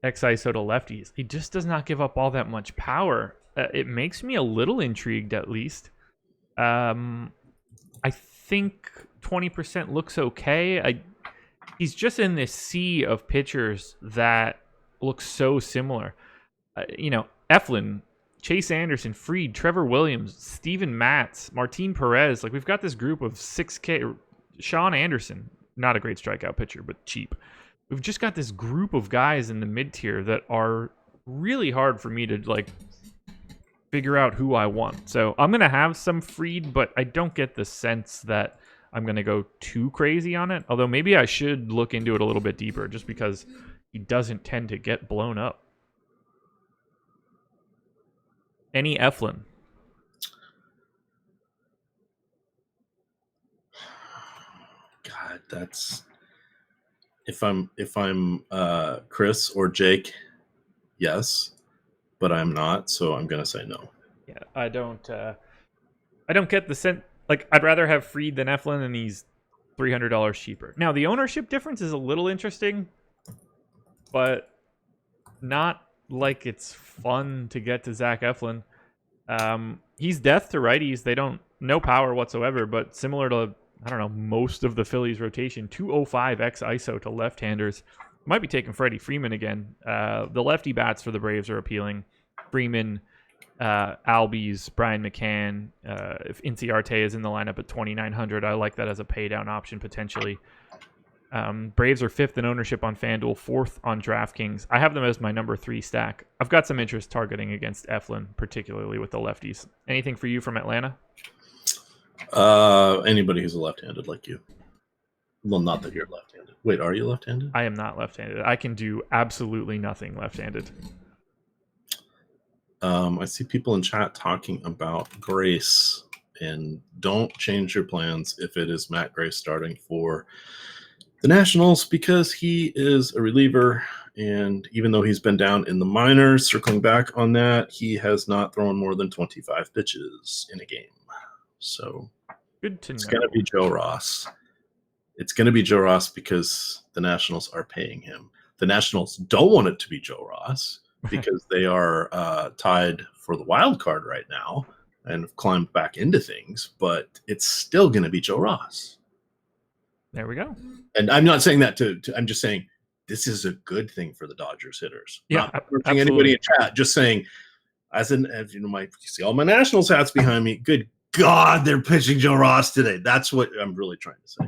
x-ISO to lefties. He just does not give up all that much power. It makes me a little intrigued, at least. I think 20% looks okay. He's just in this sea of pitchers that look so similar. Eflin, Chase Anderson, Fried, Trevor Williams, Steven Matz, Martin Perez. Like, we've got this group of 6K. Sean Anderson, not a great strikeout pitcher, but cheap. We've just got this group of guys in the mid-tier that are really hard for me to, figure out who I want. So I'm going to have some Fried, but I don't get the sense that I'm going to go too crazy on it. Although maybe I should look into it a little bit deeper just because he doesn't tend to get blown up. Any Eflin? God, that's if I'm Chris or Jake, yes, but I'm not, so I'm gonna say no. Yeah, I don't get the sense. I'd rather have Fried than Eflin, and he's $300 cheaper. Now, the ownership difference is a little interesting, but not like it's fun to get to Zach Eflin. He's death to righties. They don't, no power whatsoever, but similar to, most of the Phillies rotation, 205 x-ISO to left-handers. Might be taking Freddie Freeman again. The lefty bats for the Braves are appealing. Freeman, Albies, Brian McCann. If Inciarte is in the lineup at 2,900, I like that as a paydown option potentially. Braves are 5th in ownership on FanDuel, 4th on DraftKings. I have them as my number 3 stack. I've got some interest targeting against Eflin, particularly with the lefties. Anything for you from Atlanta? Anybody who's a left-handed like you. Well, not that you're left-handed. Wait, are you left-handed? I am not left-handed. I can do absolutely nothing left-handed. I see people in chat talking about Grace, and don't change your plans if it is Matt Grace starting for the Nationals, because he is a reliever, and even though he's been down in the minors, circling back on that, he has not thrown more than 25 pitches in a game. So good to know. It's going to be Joe Ross. It's going to be Joe Ross because the Nationals are paying him. The Nationals don't want it to be Joe Ross because they are tied for the wild card right now and have climbed back into things, but it's still going to be Joe Ross. There we go. And I'm not saying that to I'm just saying this is a good thing for the Dodgers hitters. Yeah, not pushing anybody in chat, just saying as you see all my Nationals hats behind me. Good God, they're pitching Joe Ross today. That's what I'm really trying to say.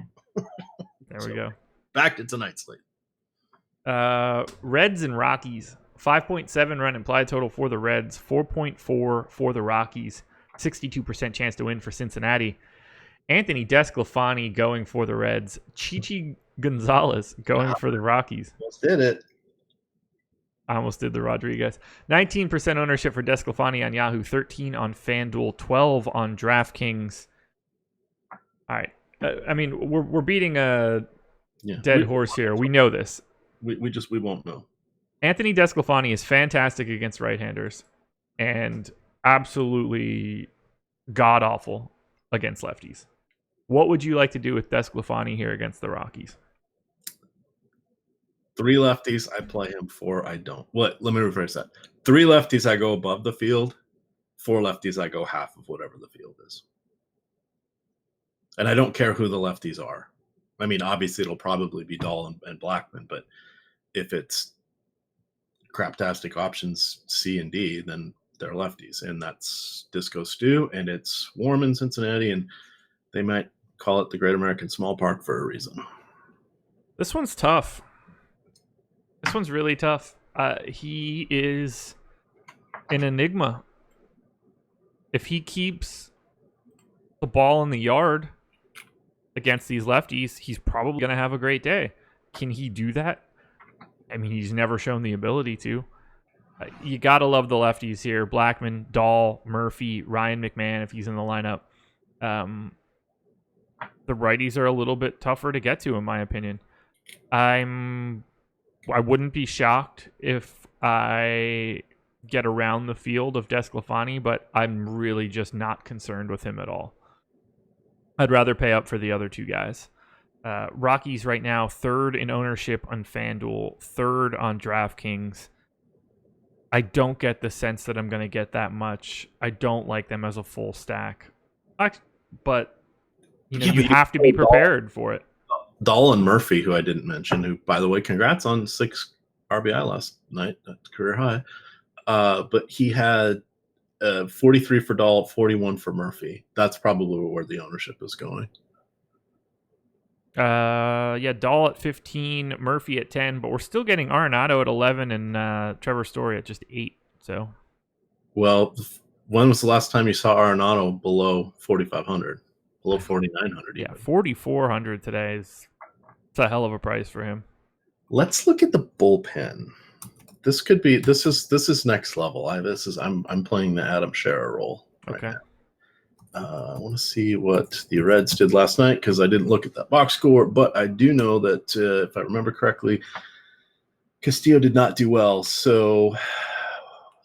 There we go. Back to tonight's slate. Reds and Rockies. 5.7 run implied total for the Reds, 4.4 for the Rockies, 62% chance to win for Cincinnati. Anthony Desclafani going for the Reds, Chichi Gonzalez going for the Rockies. Almost did it. I almost did the Rodriguez. 19% ownership for Desclafani on Yahoo, 13 on FanDuel, 12 on DraftKings. All right. I mean, we're beating a dead horse here. We know this. We won't know. Anthony Desclafani is fantastic against right-handers and absolutely god-awful against lefties. What would you like to do with Desclafani here against the Rockies? 3 lefties, I play him. 4, I don't. Let me rephrase that. 3 lefties, I go above the field. 4 lefties, I go half of whatever the field is. And I don't care who the lefties are. I mean, obviously, it'll probably be Dahl and Blackman, but if it's craptastic options C and D, then they're lefties. And that's Disco Stew, and it's warm in Cincinnati, and they might call it the Great American Small Park for a reason. This one's tough. This one's really tough. He is an enigma. If he keeps the ball in the yard against these lefties, he's probably going to have a great day. Can he do that? I mean, he's never shown the ability to. You got to love the lefties here. Blackman, Dahl, Murphy, Ryan McMahon, if he's in the lineup. The righties are a little bit tougher to get to, in my opinion. I wouldn't be shocked if I get around the field of Desclafani, but I'm really just not concerned with him at all. I'd rather pay up for the other 2 guys. Rockies right now, 3rd in ownership on FanDuel, 3rd on DraftKings. I don't get the sense that I'm going to get that much. I don't like them as a full stack. But you have to be prepared for it. Dahl and Murphy, who I didn't mention, who, by the way, congrats on 6 RBI last night. That's career high. But he had 43 for Dahl, 41 for Murphy. That's probably where the ownership is going. Dahl at 15, Murphy at 10, but we're still getting Arenado at 11 and Trevor Story at just 8. So, well, when was the last time you saw Arenado below 4,500, below 4,900? Yeah, 4,400 today is a hell of a price for him. Let's look at the bullpen. This is next level. I'm playing the Adam Scherer role. Okay. Right now. I want to see what the Reds did last night because I didn't look at that box score, but I do know that if I remember correctly, Castillo did not do well. So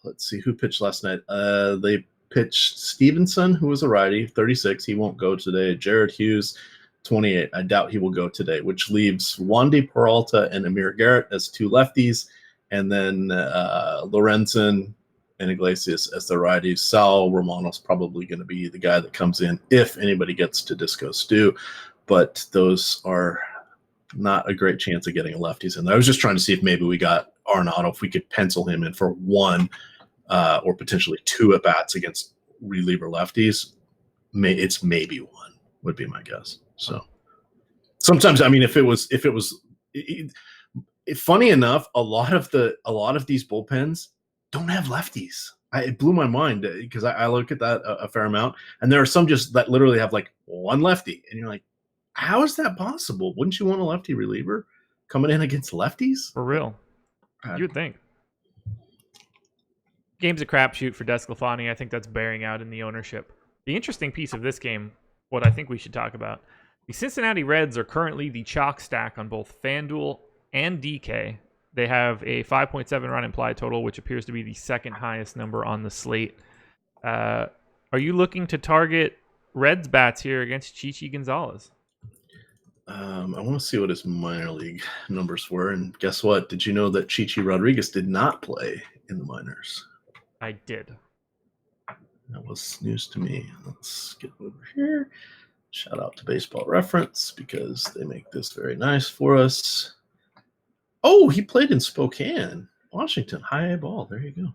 let's see who pitched last night. They pitched Stevenson, who was a righty, 36. He won't go today. Jared Hughes, 28. I doubt he will go today, which leaves Wandy Peralta and Amir Garrett as 2 lefties, and then Lorenzen and Iglesias as the righties. Sal Romano's probably going to be the guy that comes in if anybody gets to Disco Stew, but those are not a great chance of getting lefties in. I was just trying to see if maybe we got Arenado, if we could pencil him in for 1 or potentially 2 at-bats against reliever lefties. It's maybe 1 would be my guess. So sometimes, I mean, if it was funny enough, a lot of these bullpens don't have lefties. It blew my mind because I look at that a fair amount, and there are some just that literally have like 1 lefty, and you're like, how is that possible? Wouldn't you want a lefty reliever coming in against lefties? For real. You would think. Game's a crapshoot for Desclafani. I think that's bearing out in the ownership. The interesting piece of this game, what I think we should talk about, the Cincinnati Reds are currently the chalk stack on both FanDuel and DK. They have a 5.7 run implied total, which appears to be the 2nd highest number on the slate. Are you looking to target Reds bats here against Chichi Gonzalez? I want to see what his minor league numbers were. And guess what? Did you know that Chichi Rodriguez did not play in the minors? I did. That was news to me. Let's get over here. Shout out to Baseball Reference because they make this very nice for us. Oh, he played in Spokane, Washington. High A ball. There you go.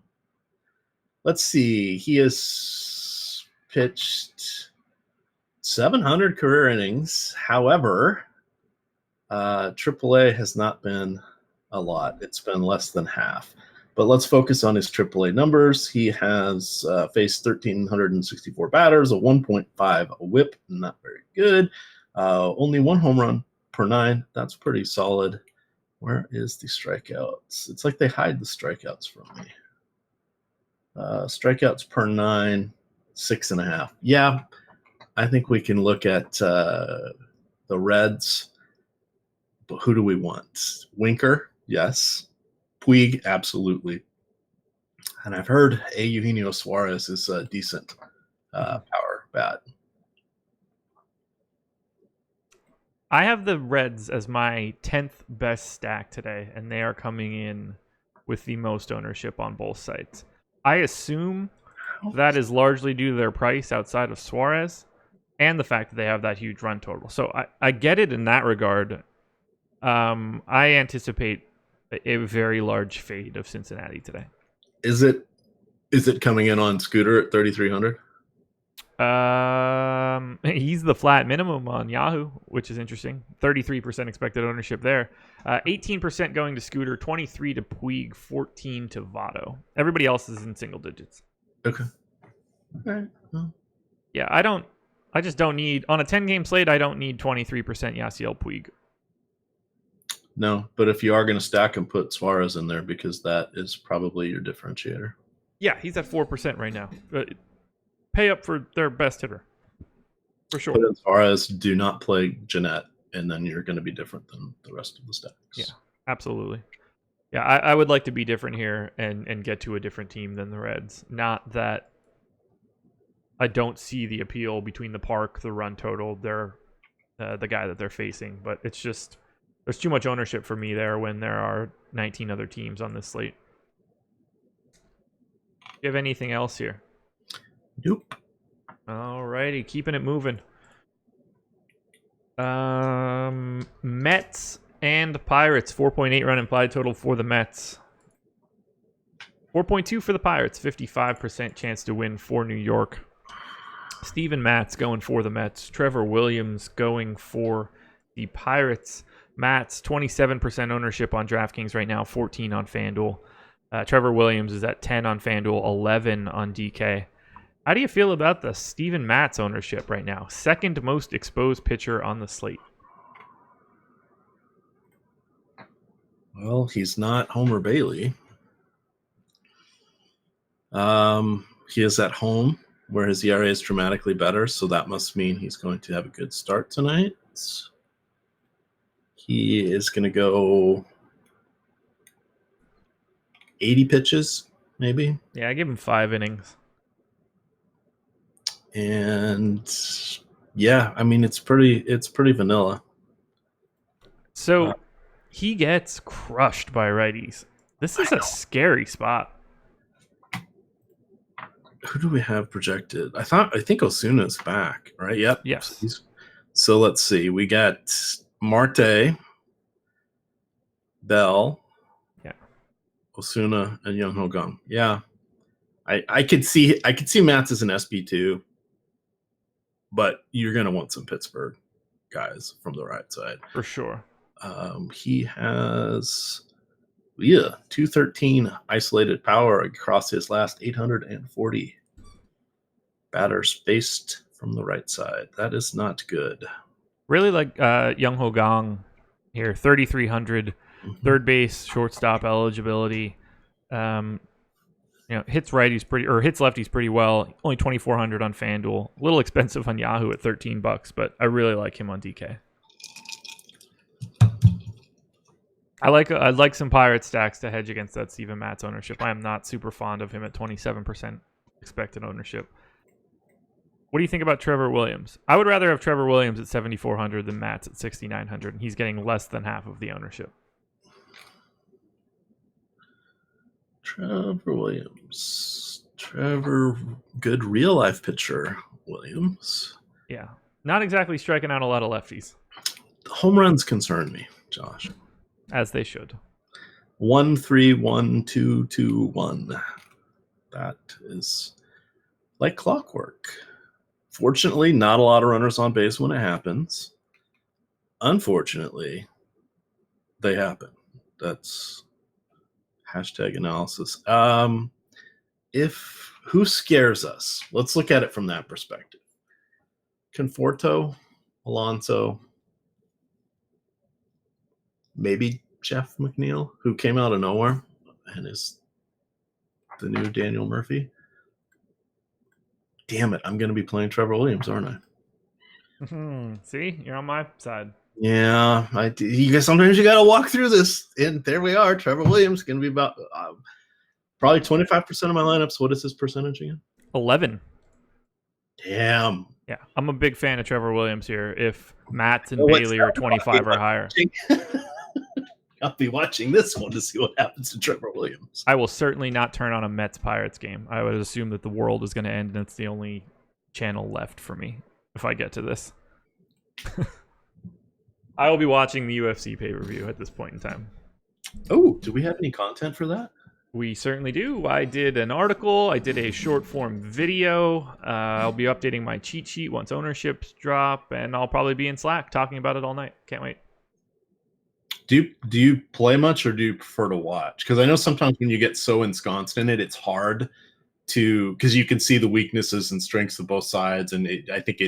Let's see. He has pitched 700 career innings. However, AAA has not been a lot. It's been less than half. But let's focus on his AAA numbers. He has faced 1,364 batters, a 1.5 whip, not very good. Only 1 home run per 9. That's pretty solid. Where is the strikeouts? It's like they hide the strikeouts from me. Strikeouts per 9, 6.5. Yeah, I think we can look at the Reds. But who do we want? Winker, yes. Puig, absolutely. And I've heard Eugenio Suarez is a decent power bat. I have the Reds as my 10th best stack today, and they are coming in with the most ownership on both sites. I assume that is largely due to their price outside of Suarez and the fact that they have that huge run total. So I get it in that regard. I anticipate a very large fade of Cincinnati today. Is it coming in on Scooter at 3,300? He's the flat minimum on Yahoo, which is interesting. 33% expected ownership there. 18% going to Scooter, 23 to Puig, 14 to Votto. Everybody else is in single digits. Okay. All right. Well. Yeah, I just don't need, on a 10-game slate, I don't need 23% Yasiel Puig. No, but if you are going to stack him, put Suarez in there because that is probably your differentiator. Yeah, he's at 4% right now. Pay up for their best hitter. For sure. Put in Suarez, do not play Jeanette, and then you're going to be different than the rest of the stacks. Yeah, absolutely. Yeah, I would like to be different here and get to a different team than the Reds. Not that I don't see the appeal between the park, the run total, the guy that they're facing, but it's just there's too much ownership for me there when there are 19 other teams on this slate. Do you have anything else here? Nope. Alrighty, keeping it moving. Mets and Pirates, 4.8 run implied total for the Mets. 4.2 for the Pirates, 55% chance to win for New York. Steven Matz going for the Mets. Trevor Williams going for the Pirates. Matz, 27% ownership on DraftKings right now, 14 on FanDuel. Trevor Williams is at 10 on FanDuel, 11 on DK. How do you feel about the Steven Matz ownership right now? Second most exposed pitcher on the slate. Well, he's not Homer Bailey. He is at home where his ERA is dramatically better, so that must mean he's going to have a good start tonight. He is going to go 80 pitches, maybe. Yeah, I give him 5 innings. And yeah, I mean it's pretty vanilla. So he gets crushed by righties. This is a scary spot. Who do we have projected? I think Osuna's back, right? Yep. Yes. So let's see. We got Marte, Bell, yeah, Osuna, and Young Ho Kang. Yeah. I could see Matz as an SP2. But you're going to want some Pittsburgh guys from the right side. For sure. He has, 213 isolated power across his last 840 batters faced from the right side. That is not good. Really like Young Ho Kang here, 3,300, third base, shortstop eligibility. Hits lefties pretty well. Only 2,400 on FanDuel. A little expensive on Yahoo at $13, but I really like him on DK. I'd like some Pirate stacks to hedge against that Steven Matz ownership. I am not super fond of him at 27% expected ownership. What do you think about Trevor Williams? I would rather have Trevor Williams at 7,400 than Matz at 6,900, and he's getting less than half of the ownership. Trevor Williams. Good real life pitcher, Williams. Yeah. Not exactly striking out a lot of lefties. The home runs concern me, Josh. As they should. 1-3-1-2-2-1. That is like clockwork. Fortunately, not a lot of runners on base when it happens. Unfortunately, they happen. That's #analysis. Who scares us? Let's look at it from that perspective. Conforto, Alonso, maybe Jeff McNeil, who came out of nowhere and is the new Daniel Murphy. Damn it, I'm going to be playing Trevor Williams, aren't I? See, you're on my side. Yeah, you guys. Sometimes you got to walk through this, and there we are. Trevor Williams going to be about probably 25% of my lineups. What is his percentage again? 11. Damn. Yeah, I'm a big fan of Trevor Williams here. If Matt and Bailey are 25 or higher, I'll be watching this one to see what happens to Trevor Williams. I will certainly not turn on a Mets-Pirates game. I would assume that the world is going to end, and it's the only channel left for me if I get to this. I will be watching the UFC pay-per-view at this point in time. Oh, do we have any content for that? We certainly do. I did an article. I did a short-form video. I'll be updating my cheat sheet once ownerships drop, and I'll probably be in Slack talking about it all night. Can't wait. Do you play much, or do you prefer to watch? Because I know sometimes when you get so ensconced in it, it's hard to, because you can see the weaknesses and strengths of both sides, and I think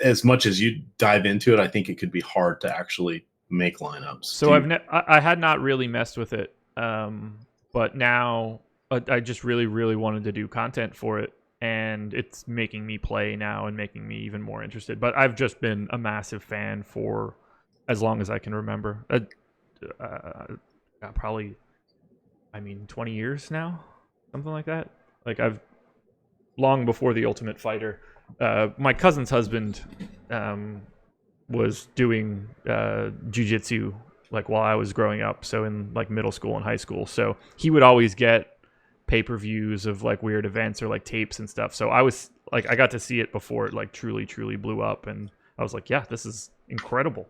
as much as you dive into it, I think it could be hard to actually make lineups. So I had not really messed with it, but now I just really, really wanted to do content for it, and it's making me play now and making me even more interested. But I've just been a massive fan for as long as I can remember. Probably, 20 years now, something like that. Like I've long before The Ultimate Fighter. My cousin's husband was doing jiu-jitsu like while I was growing up, so in like middle school and high school. So he would always get pay-per-views of like weird events or like tapes and stuff. So I was like, I got to see it before it like truly blew up, and I was like, yeah, this is incredible.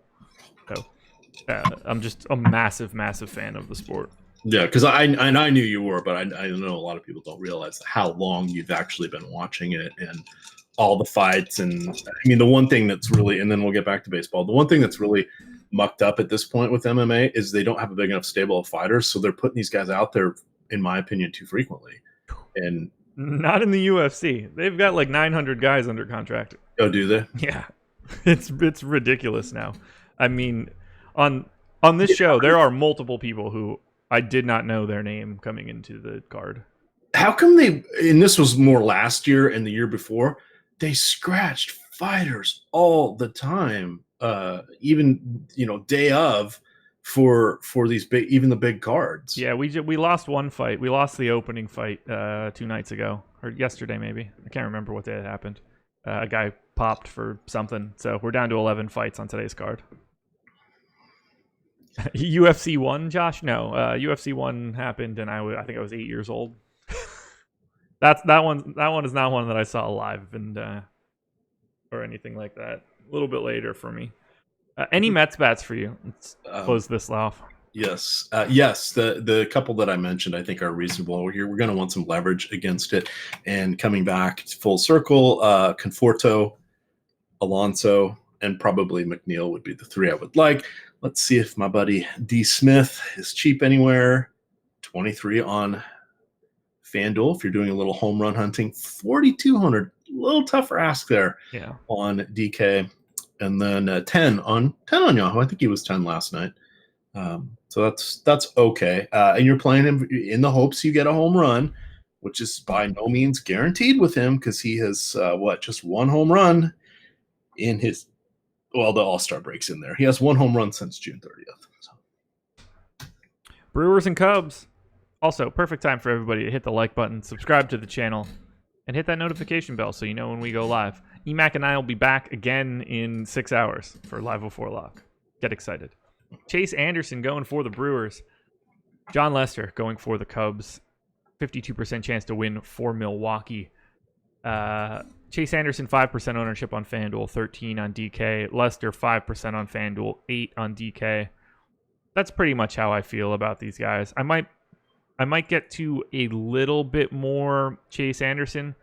So I'm just a massive fan of the sport. Yeah, because I knew you were, but I know a lot of people don't realize how long you've actually been watching it and all the fights. And the one thing that's really, and then we'll get back to baseball, the one thing that's really mucked up at this point with MMA is they don't have a big enough stable of fighters, so they're putting these guys out there, in my opinion, too frequently. And not in the UFC. They've got like 900 guys under contract. Oh, do they? Yeah. It's ridiculous now. On this show, there are multiple people who I did not know their name coming into the card. How come and this was more last year and the year before, they scratched fighters all the time, even, day of for these big, even the big cards. Yeah, we lost one fight. We lost the opening fight 2 nights ago, or yesterday maybe. I can't remember what day it happened. A guy popped for something, so we're down to 11 fights on today's card. UFC 1, Josh? No, UFC 1 happened, and I think I was 8 years old. That one is not one that I saw live and or anything like that. A little bit later for me. Any Mets bats for you? Let's close this off. Yes. The couple that I mentioned I think are reasonable. We're going to want some leverage against it. And coming back full circle, Conforto, Alonso, and probably McNeil would be the 3 I would like. Let's see if my buddy D. Smith is cheap anywhere. 23 on FanDuel. If you're doing a little home run hunting, 4,200. A little tougher ask there. Yeah. On DK. And then 10 on Yahoo. I think he was 10 last night. So that's okay. And you're playing him in the hopes you get a home run, which is by no means guaranteed with him because he has just 1 home run in his. Well, the All-Star breaks in there. He has 1 home run since June 30th. So. Brewers and Cubs. Also, perfect time for everybody to hit the like button, subscribe to the channel, and hit that notification bell so you know when we go live. Emac and I will be back again in 6 hours for Live Before Lock. Get excited. Chase Anderson going for the Brewers. John Lester going for the Cubs. 52% chance to win for Milwaukee. Chase Anderson, 5% ownership on FanDuel, 13 on DK. Lester, 5% on FanDuel, 8 on DK. That's pretty much how I feel about these guys. I might get to a little bit more Chase Anderson,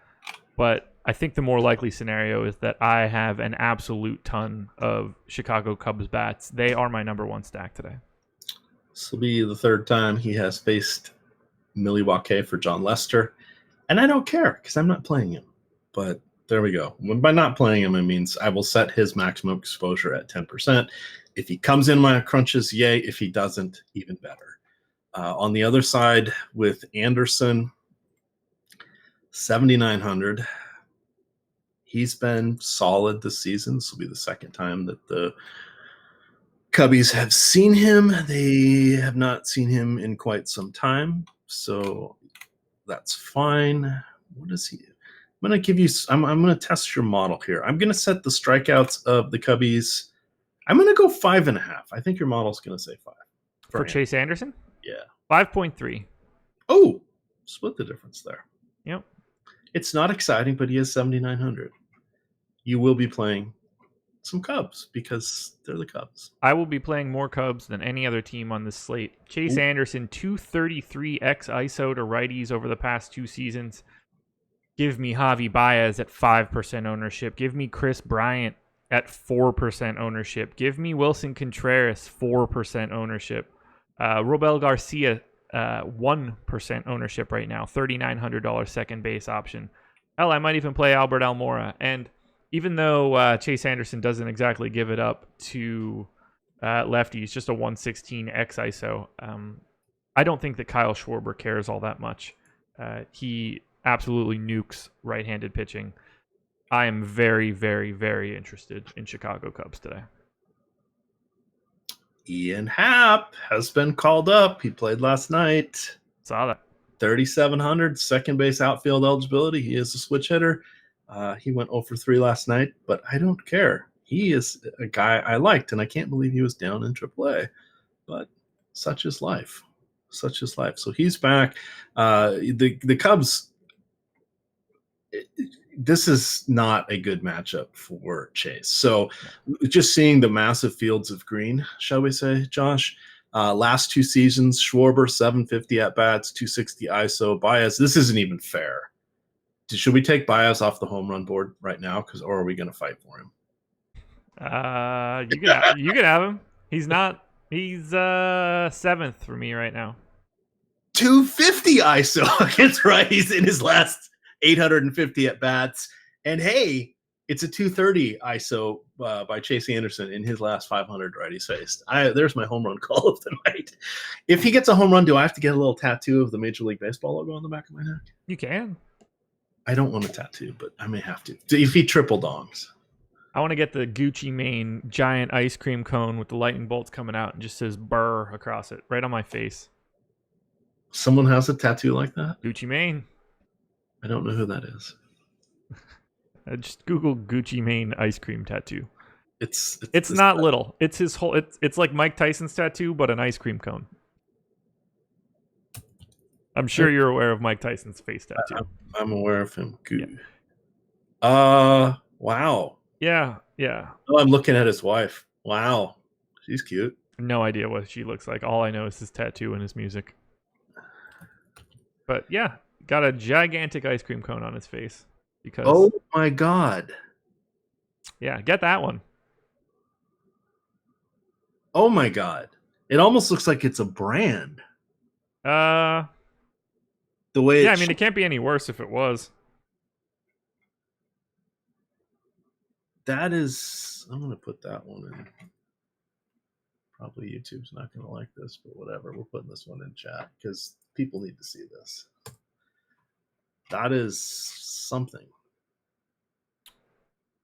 but I think the more likely scenario is that I have an absolute ton of Chicago Cubs bats. They are my number 1 stack today. This will be the 3rd time he has faced Milwaukee for John Lester, and I don't care because I'm not playing him. But there we go. By not playing him, it means I will set his maximum exposure at 10%. If he comes in my crunches, yay. If he doesn't, even better. On the other side with Anderson, 7,900. He's been solid this season. This will be the second time that the Cubbies have seen him. They have not seen him in quite some time, so that's fine. What is he? I'm going to give you. I'm going to test your model here. I'm going to set the strikeouts of the Cubbies. I'm going to go 5.5. I think your model's going to say 5 for Chase Anderson. Yeah, 5.3. Oh, split the difference there. Yep. It's not exciting, but he is 7,900. You will be playing some Cubs because they're the Cubs. I will be playing more Cubs than any other team on this slate. Chase Anderson, 233 x ISO to righties over the past 2 seasons. Give me Javi Baez at 5% ownership. Give me Chris Bryant at 4% ownership. Give me Wilson Contreras, 4% ownership. Robel Garcia, 1% ownership right now. $3,900 second base option. Hell, I might even play Albert Almora. And even though Chase Anderson doesn't exactly give it up to lefties, just a 116 x ISO, I don't think that Kyle Schwarber cares all that much. He absolutely nukes right-handed pitching. I am very, very, very interested in Chicago Cubs today. Ian Happ has been called up. He played last night. Saw that. 3,700 second base outfield eligibility. He is a switch hitter. He went 0 for 3 last night, but I don't care. He is a guy I liked, and I can't believe he was down in AAA. But such is life. Such is life. So he's back. The Cubs, this is not a good matchup for Chase. So just seeing the massive fields of green, shall we say, Josh, last 2 seasons, Schwarber, 750 at-bats, 260 ISO. Baez, this isn't even fair. Should we take Baez off the home run board right now, or are we going to fight for him? You could have him. He's 7th for me right now. 250 ISO against righties in his last 850 at bats, and hey, it's a 230 ISO by Chase Anderson in his last 500 righties faced. There's my home run call of the night. If he gets a home run, do I have to get a little tattoo of the Major League Baseball logo on the back of my neck? You can. I don't want a tattoo, but I may have to. If he triple dongs. I want to get the Gucci Mane giant ice cream cone with the lightning bolts coming out and just says "Burr" across it, right on my face. Someone has a tattoo like that? Gucci Mane. I don't know who that is. Just Google Gucci Mane ice cream tattoo. It's not little. It's his whole. It's like Mike Tyson's tattoo, but an ice cream cone. I'm sure you're aware of Mike Tyson's face tattoo. I'm aware of him. Yeah. Wow. Yeah. Oh, I'm looking at his wife. Wow. She's cute. No idea what she looks like. All I know is his tattoo and his music. But yeah, got a gigantic ice cream cone on his face. Because oh my God. Yeah, get that one. Oh my God. It almost looks like it's a brand. The way I mean, it can't be any worse if it was. That is, I'm going to put that one in. Probably YouTube's not going to like this, but whatever. We're putting this one in chat because people need to see this. That is something.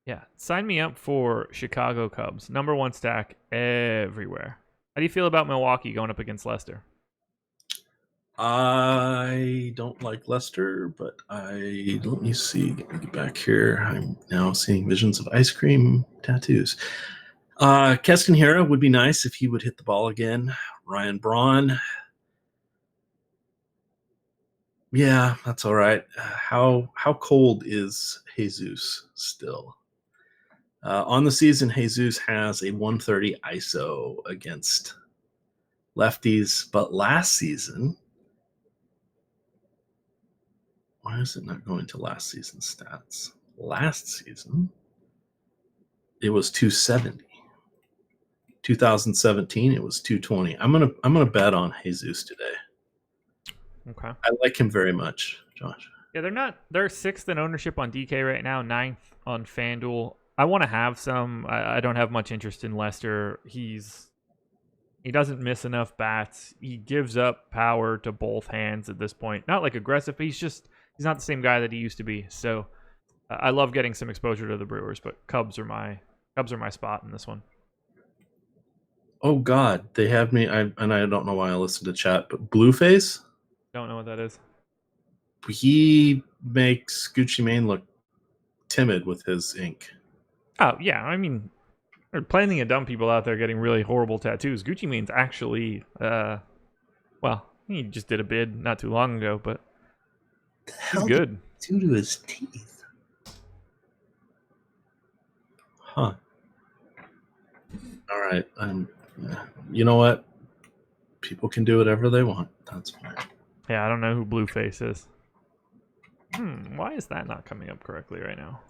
Yeah, sign me up for Chicago Cubs. Number 1 stack everywhere. How do you feel about Milwaukee going up against Leicester? I don't like Leicester, but let me see. Get back here. I'm now seeing visions of ice cream tattoos. Keston Hiura would be nice if he would hit the ball again. Ryan Braun. Yeah, that's all right. How cold is Jesus still? On the season, Jesus has a 130 ISO against lefties, but last season, why is it not going to last season's stats? Last season, it was 270. 2017, it was 220. I'm gonna bet on Jesus today. Okay. I like him very much, Josh. Yeah, they're sixth in ownership on DK right now, ninth on FanDuel. I want to have some. I don't have much interest in Lester. He doesn't miss enough bats. He gives up power to both hands at this point. Not like aggressive, but he's not the same guy that he used to be. So I love getting some exposure to the Brewers, but Cubs are my spot in this one. Oh God, they have me. I don't know why I listen to chat, but Blueface. Don't know what that is. He makes Gucci Mane look timid with his ink. Oh yeah, I mean, there are plenty of dumb people out there getting really horrible tattoos. Gucci Mane's actually, well, he just did a bid not too long ago, but he's good. Due to his teeth. Huh. All right. You know what? People can do whatever they want. That's fine. Yeah, I don't know who Blueface is. Why is that not coming up correctly right now?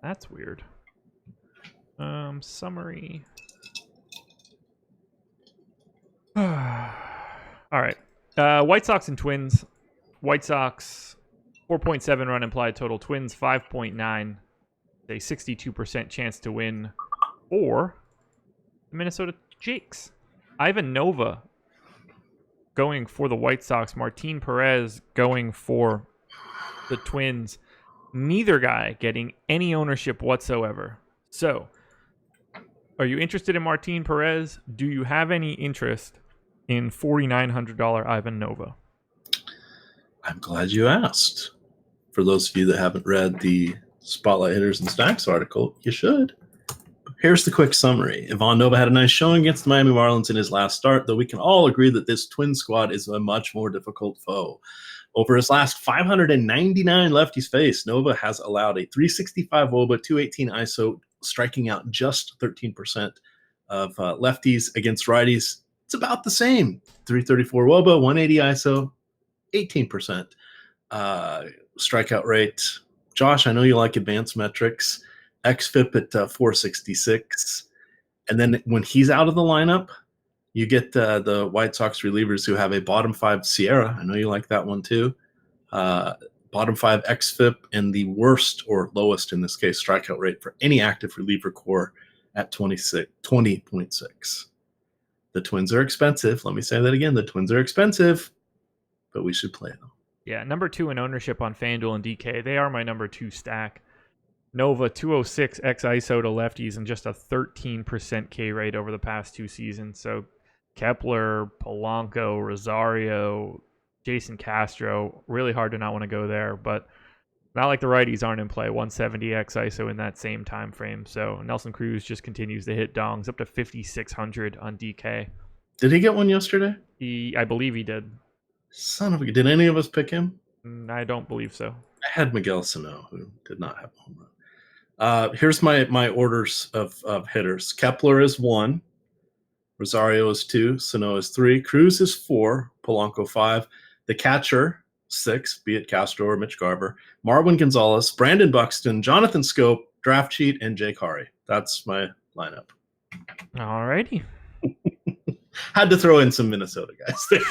That's weird. Summary. All right. White Sox and Twins. White Sox 4.7 run implied total. Twins 5.9. A 62% chance to win. Or the Minnesota Jakes. Ivan Nova going for the White Sox. Martin Perez going for the Twins. Neither guy getting any ownership whatsoever. So, are you interested in Martin Perez? Do you have any interest in $4,900 Ivan Nova? I'm glad you asked. For those of you that haven't read the Spotlight Hitters and Stacks article, you should. Here's the quick summary. Ivan Nova had a nice showing against the Miami Marlins in his last start, though we can all agree that this twin squad is a much more difficult foe. Over his last 599 lefties faced, Nova has allowed a 365 WOBA, 218 ISO, striking out just 13% of lefties against righties. It's about the same. 334 WOBA, 180 ISO, 18% strikeout rate. Josh, I know you like advanced metrics. XFIP at 466. And then when he's out of the lineup, you get the White Sox relievers who have a bottom 5 Sierra. I know you like that one too. Bottom 5 XFIP and the worst or lowest in this case strikeout rate for any active reliever core at 20.6. The Twins are expensive. Let me say that again. The Twins are expensive, but we should play them. Yeah, number 2 in ownership on FanDuel and DK. They are my number 2 stack. Nova 206 X ISO to lefties and just a 13% K rate over the past 2 seasons. So Kepler, Polanco, Rosario, Jason Castro, really hard to not want to go there, but not like the righties aren't in play. 170 X ISO in that same time frame. So Nelson Cruz just continues to hit dongs up to 5,600 on DK. Did he get one yesterday? I believe he did. Son of a... Did any of us pick him? I don't believe so. I had Miguel Sano, who did not have a home run. Here's my orders of hitters. Kepler is 1. Rosario is 2. Sano is 3. Cruz is 4. Polanco 5. The catcher, 6, be it Castro or Mitch Garver. Marwin Gonzalez, Brandon Buxton, Jonathan Scope, Draft Cheat, and Jake Hari. That's my lineup. Alrighty. Had to throw in some Minnesota guys there.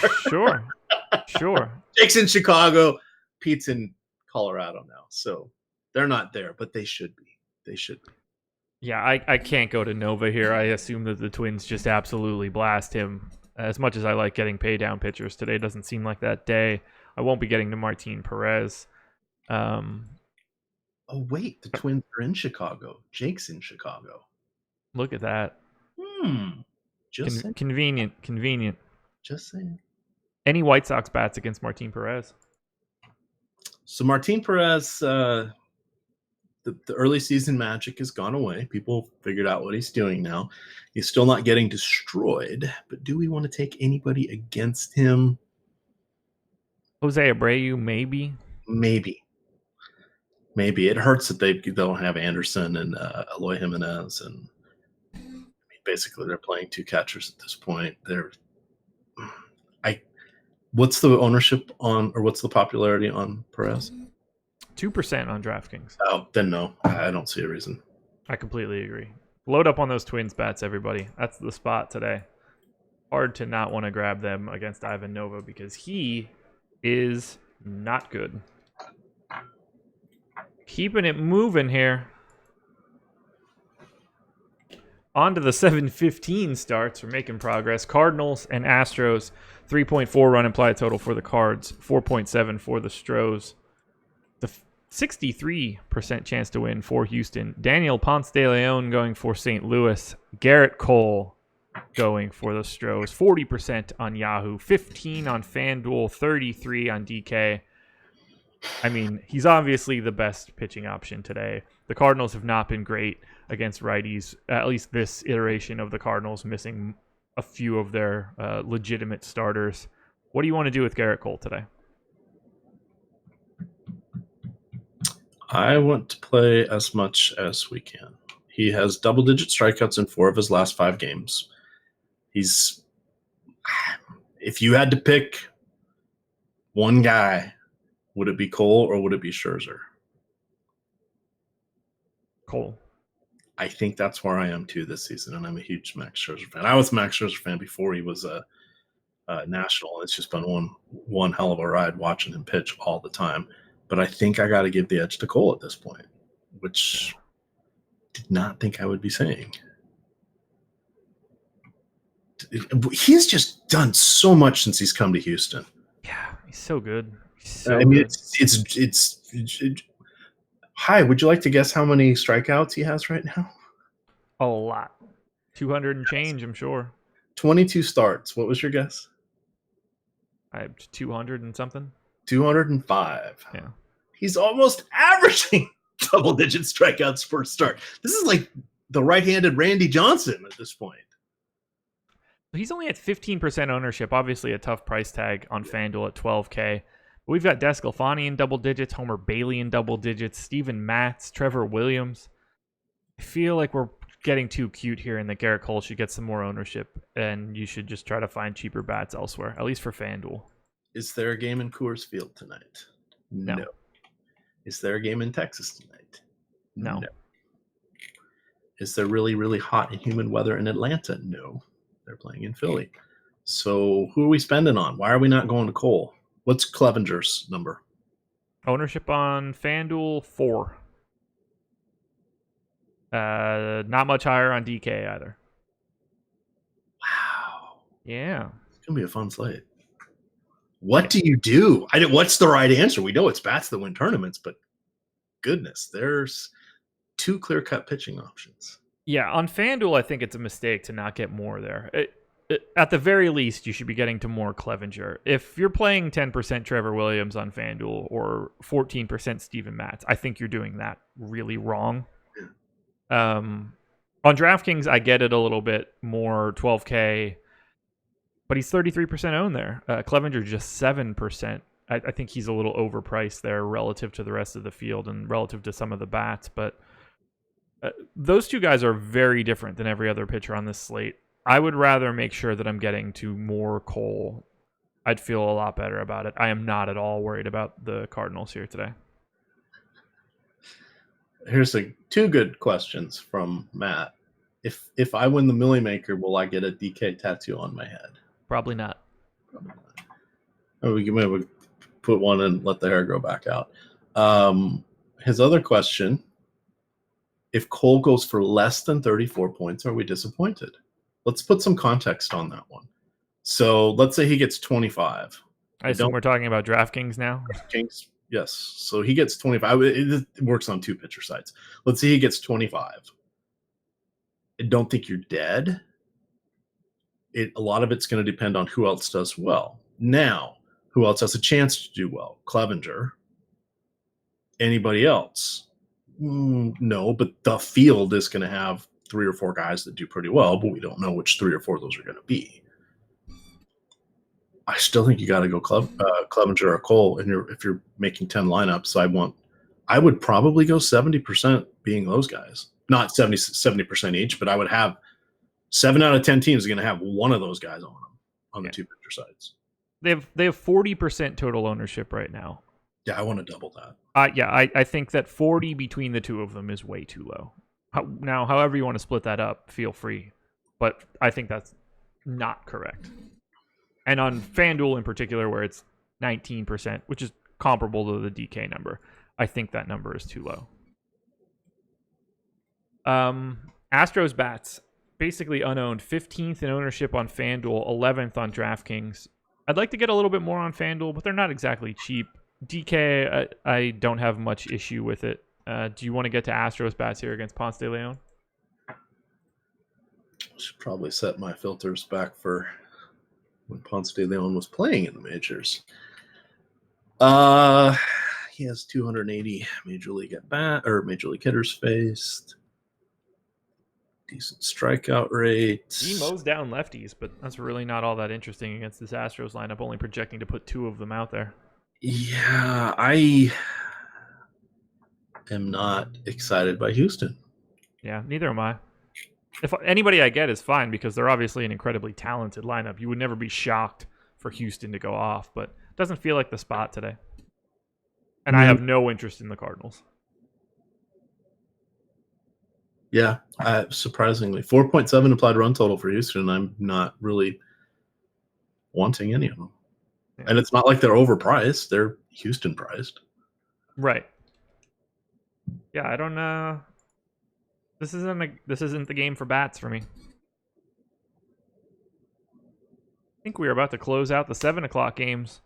Sure. Jake's in Chicago. Pete's in Colorado now. So they're not there, but they should be. Yeah, I can't go to Nova here. I assume that the Twins just absolutely blast him. As much as I like getting pay down pitchers, today doesn't seem like that day. I won't be getting to Martin Perez. Oh, wait. The Twins are in Chicago. Jake's in Chicago. Look at that. Just convenient. Just saying. Any White Sox bats against Martin Perez? So Martin Perez, the early season magic has gone away. People figured out what he's doing now. He's still not getting destroyed, but do we want to take anybody against him? Jose Abreu, maybe. Maybe. It hurts that they don't have Anderson and Eloy Jimenez, and basically they're playing 2 catchers at this point. What's the ownership on, or what's the popularity on Perez? 2% on DraftKings. Oh, then no. I don't see a reason. I completely agree. Load up on those Twins bats, everybody. That's the spot today. Hard to not want to grab them against Ivan Nova because he is not good. Keeping it moving here. On to the 7:15 starts. We're making progress. Cardinals and Astros. 3.4 run implied total for the Cards. 4.7 for the Stros. The 63% chance to win for Houston. Daniel Ponce de Leon going for St. Louis. Garrett Cole going for the Stros. 40% on Yahoo. 15 on FanDuel. 33 on DK. I mean, he's obviously the best pitching option today. The Cardinals have not been great against righties, at least this iteration of the Cardinals, missing a few of their legitimate starters. What do you want to do with Garrett Cole today? I want to play as much as we can. He has double-digit strikeouts in 4 of his last 5 games. If you had to pick one guy, would it be Cole or would it be Scherzer? Cole. I think that's where I am too this season, and I'm a huge Max Scherzer fan. I was a Max Scherzer fan before he was a national. It's just been one hell of a ride watching him pitch all the time. But I think I got to give the edge to Cole at this point, which did not think I would be saying. He's just done so much since he's come to Houston. Yeah, he's so good. So I mean, good. it's Hi, would you like to guess how many strikeouts he has right now? A lot. 200 and change, I'm sure. 22 starts. What was your guess? I have 200 and something. 205. Yeah. He's almost averaging double-digit strikeouts per start. This is like the right-handed Randy Johnson at this point. He's only at 15% ownership. Obviously a tough price tag on FanDuel at $12K. But we've got Desclafani in double digits, Homer Bailey in double digits, Steven Matz, Trevor Williams. I feel like we're getting too cute here and that Garrett Cole should get some more ownership and you should just try to find cheaper bats elsewhere, at least for FanDuel. Is there a game in Coors Field tonight? No. Is there a game in Texas tonight? No. Is there really, really hot and humid weather in Atlanta? No. They're playing in Philly. So who are we spending on? Why are we not going to Cole? What's Clevenger's number? Ownership on FanDuel, 4. Not much higher on DK either. Wow. Yeah. It's going to be a fun slate. What do you do? What's the right answer? We know it's bats that win tournaments, but goodness, there's 2 clear-cut pitching options. Yeah, on FanDuel, I think it's a mistake to not get more there. At the very least, you should be getting to more Clevenger. If you're playing 10% Trevor Williams on FanDuel or 14% Steven Matz, I think you're doing that really wrong. On DraftKings, I get it a little bit more, 12K, but he's 33% owned there. Clevenger just 7%. I think he's a little overpriced there relative to the rest of the field and relative to some of the bats, but those two guys are very different than every other pitcher on this slate. I would rather make sure that I'm getting to more Cole. I'd feel a lot better about it. I am not at all worried about the Cardinals here today. Here's 2 good questions from Matt. If I win the Millie Maker, will I get a DK tattoo on my head? Probably not. We can maybe put one and let the hair grow back out. His other question, if Cole goes for less than 34 points, are we disappointed? Let's put some context on that one. So let's say he gets 25. I assume we're talking about DraftKings now? DraftKings, yes. So he gets 25. It works on 2 pitcher sites. Let's say he gets 25. I don't think you're dead. A lot of it's going to depend on who else does well. Now, who else has a chance to do well? Clevenger. Anybody else? No, but the field is going to have 3 or 4 guys that do pretty well, but we don't know which 3 or 4 of those are going to be. I still think you got to go Clevenger or Cole, and if you're making 10 lineups, I would probably go 70% being those guys. Not 70% each, but I would have 7 out of 10 teams are going to have one of those guys on them on the 2 pitcher sides. They have 40% total ownership right now. Yeah, I want to double that. I think that 40 between the 2 of them is way too low. Now, however you want to split that up, feel free. But I think that's not correct. And on FanDuel in particular, where it's 19%, which is comparable to the DK number, I think that number is too low. Astros bats, basically unowned, 15th in ownership on FanDuel, 11th on DraftKings. I'd like to get a little bit more on FanDuel, but they're not exactly cheap. DK, I don't have much issue with it. Do you want to get to Astros bats here against Ponce de Leon? I should probably set my filters back for when Ponce de Leon was playing in the majors. He has 280 major league hitters faced. Decent strikeout rate. He mows down lefties, but that's really not all that interesting against this Astros lineup, only projecting to put 2 of them out there. Yeah, I am not excited by Houston. Yeah, neither am I. If anybody I get is fine, because they're obviously an incredibly talented lineup. You would never be shocked for Houston to go off, but it doesn't feel like the spot today. And I have no interest in the Cardinals. Yeah, surprisingly. 4.7 implied run total for Houston. I'm not really wanting any of them. Yeah. And it's not like they're overpriced. They're Houston priced. Right. Yeah, I don't know. This isn't the game for bats for me. I think we are about to close out the 7 o'clock games.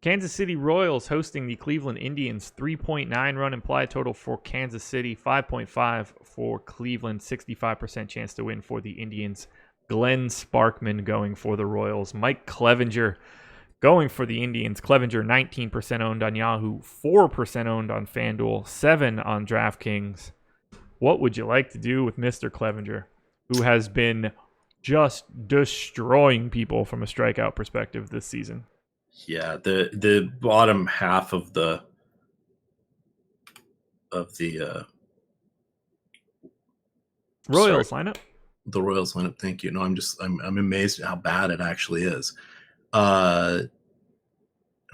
Kansas City Royals hosting the Cleveland Indians. 3.9 run implied total for Kansas City. 5.5 for Cleveland. 65% chance to win for the Indians. Glenn Sparkman going for the Royals. Mike Clevinger going for the Indians. Clevinger 19% owned on Yahoo. 4% owned on FanDuel. 7 on DraftKings. What would you like to do with Mr. Clevinger, who has been just destroying people from a strikeout perspective this season? Yeah, the bottom half of the Royals lineup. The Royals lineup. Thank you. No, I'm amazed at how bad it actually is. I'm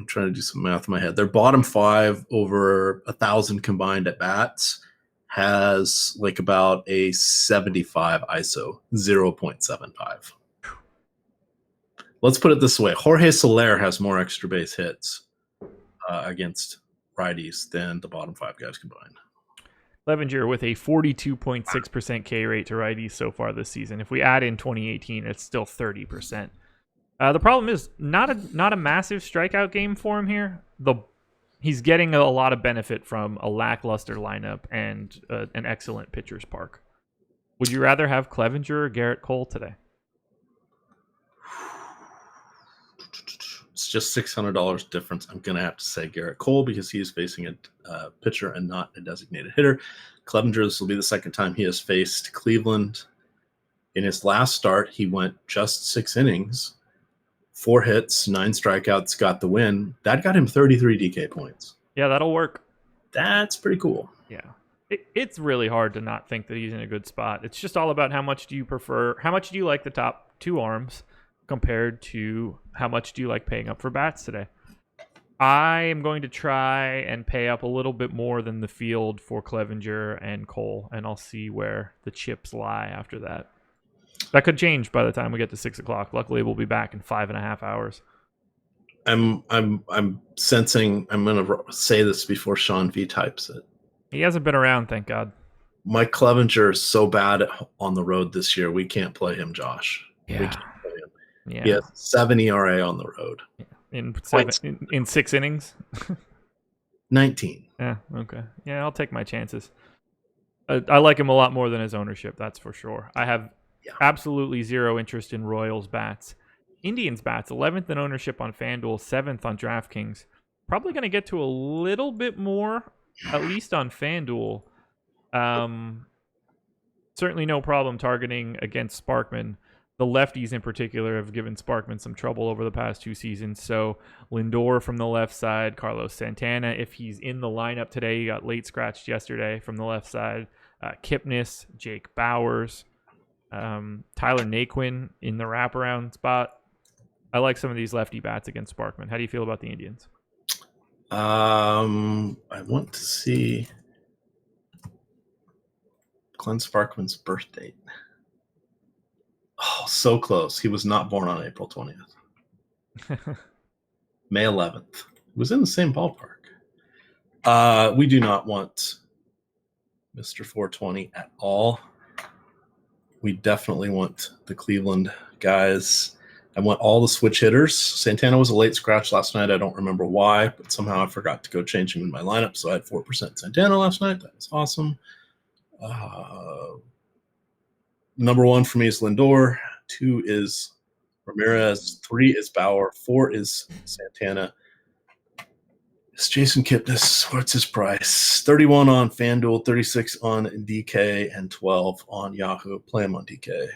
trying to do some math in my head. Their bottom 5 over 1,000 combined at bats has like about a 75 ISO, 0.75. Let's put it this way. Jorge Soler has more extra base hits against righties than the bottom 5 guys combined. Clevinger with a 42.6% K rate to righties so far this season. If we add in 2018, it's still 30%. The problem is not a massive strikeout game for him here. He's getting a lot of benefit from a lackluster lineup and an excellent pitcher's park. Would you rather have Clevinger or Garrett Cole today? It's just $600 difference. I'm going to have to say Garrett Cole because he is facing a pitcher and not a designated hitter. Clevinger, this will be the second time he has faced Cleveland. In his last start, he went just 6 innings, 4 hits, 9 strikeouts, got the win. That got him 33 DK points. Yeah, that'll work. That's pretty cool. Yeah. It's really hard to not think that he's in a good spot. It's just all about how much do you like the top 2 arms compared to how much do you like paying up for bats today. I am going to try and pay up a little bit more than the field for Clevinger and Cole, and I'll see where the chips lie after that. That could change by the time we get to 6 o'clock. Luckily, we'll be back in 5.5 hours. I'm sensing I'm going to say this before Sean V types it. He hasn't been around, thank God. Mike Clevinger is so bad on the road this year. We can't play him, Josh. Yeah. We can't play him. Yeah. He has 7 ERA on the road. Yeah. In 6 innings? 19. Yeah, okay. Yeah, I'll take my chances. I like him a lot more than his ownership, that's for sure. I have absolutely zero interest in Royals bats. Indians bats, 11th in ownership on FanDuel, 7th on DraftKings. Probably going to get to a little bit more, at least on FanDuel. Certainly no problem targeting against Sparkman. The lefties in particular have given Sparkman some trouble over the past 2 seasons. So Lindor from the left side, Carlos Santana, if he's in the lineup today, he got late scratched yesterday from the left side. Kipnis, Jake Bowers, Tyler Naquin in the wraparound spot. I like some of these lefty bats against Sparkman. How do you feel about the Indians? I want to see Glenn Sparkman's birth date. Oh, so close. He was not born on April 20th. May 11th. It was in the same ballpark. We do not want Mr. 420 at all. We definitely want the Cleveland guys. I want all the switch hitters. Santana was a late scratch last night. I don't remember why, but somehow I forgot to go change him in my lineup, so I had 4% Santana last night. That was awesome. Number 1 for me is Lindor. 2 is Ramirez. 3 is Bauer. 4 is Santana. It's Jason Kipnis. What's his price? 31 on FanDuel, 36 on DK, and 12 on Yahoo. Play him on DK.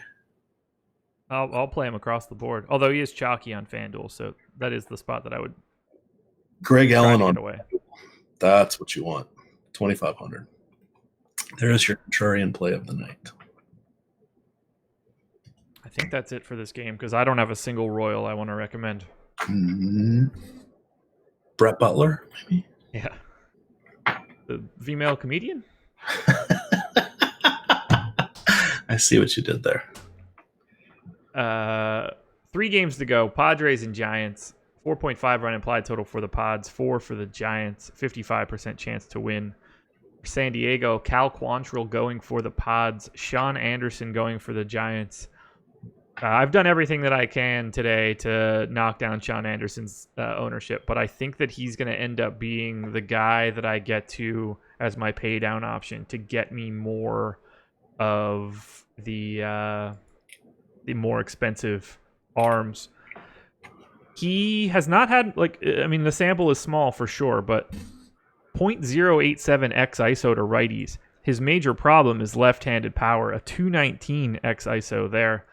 I'll play him across the board. Although he is chalky on FanDuel, so that is the spot that I would. Greg Allen on away. That's what you want. 2,500. There's your contrarian play of the night. I think that's it for this game because I don't have a single Royal I want to recommend. Brett Butler, maybe? Yeah. The female comedian? I see what you did there. 3 games to go. Padres and Giants. 4.5 run implied total for the Pods. 4 for the Giants. 55% chance to win. For San Diego, Cal Quantrill going for the Pods. Sean Anderson going for the Giants. I've done everything that I can today to knock down Sean Anderson's ownership, but I think that he's going to end up being the guy that I get to as my pay down option to get me more of the more expensive arms. He has not had, the sample is small for sure, but 0.087 x ISO to righties. His major problem is left-handed power, a 219 x ISO there.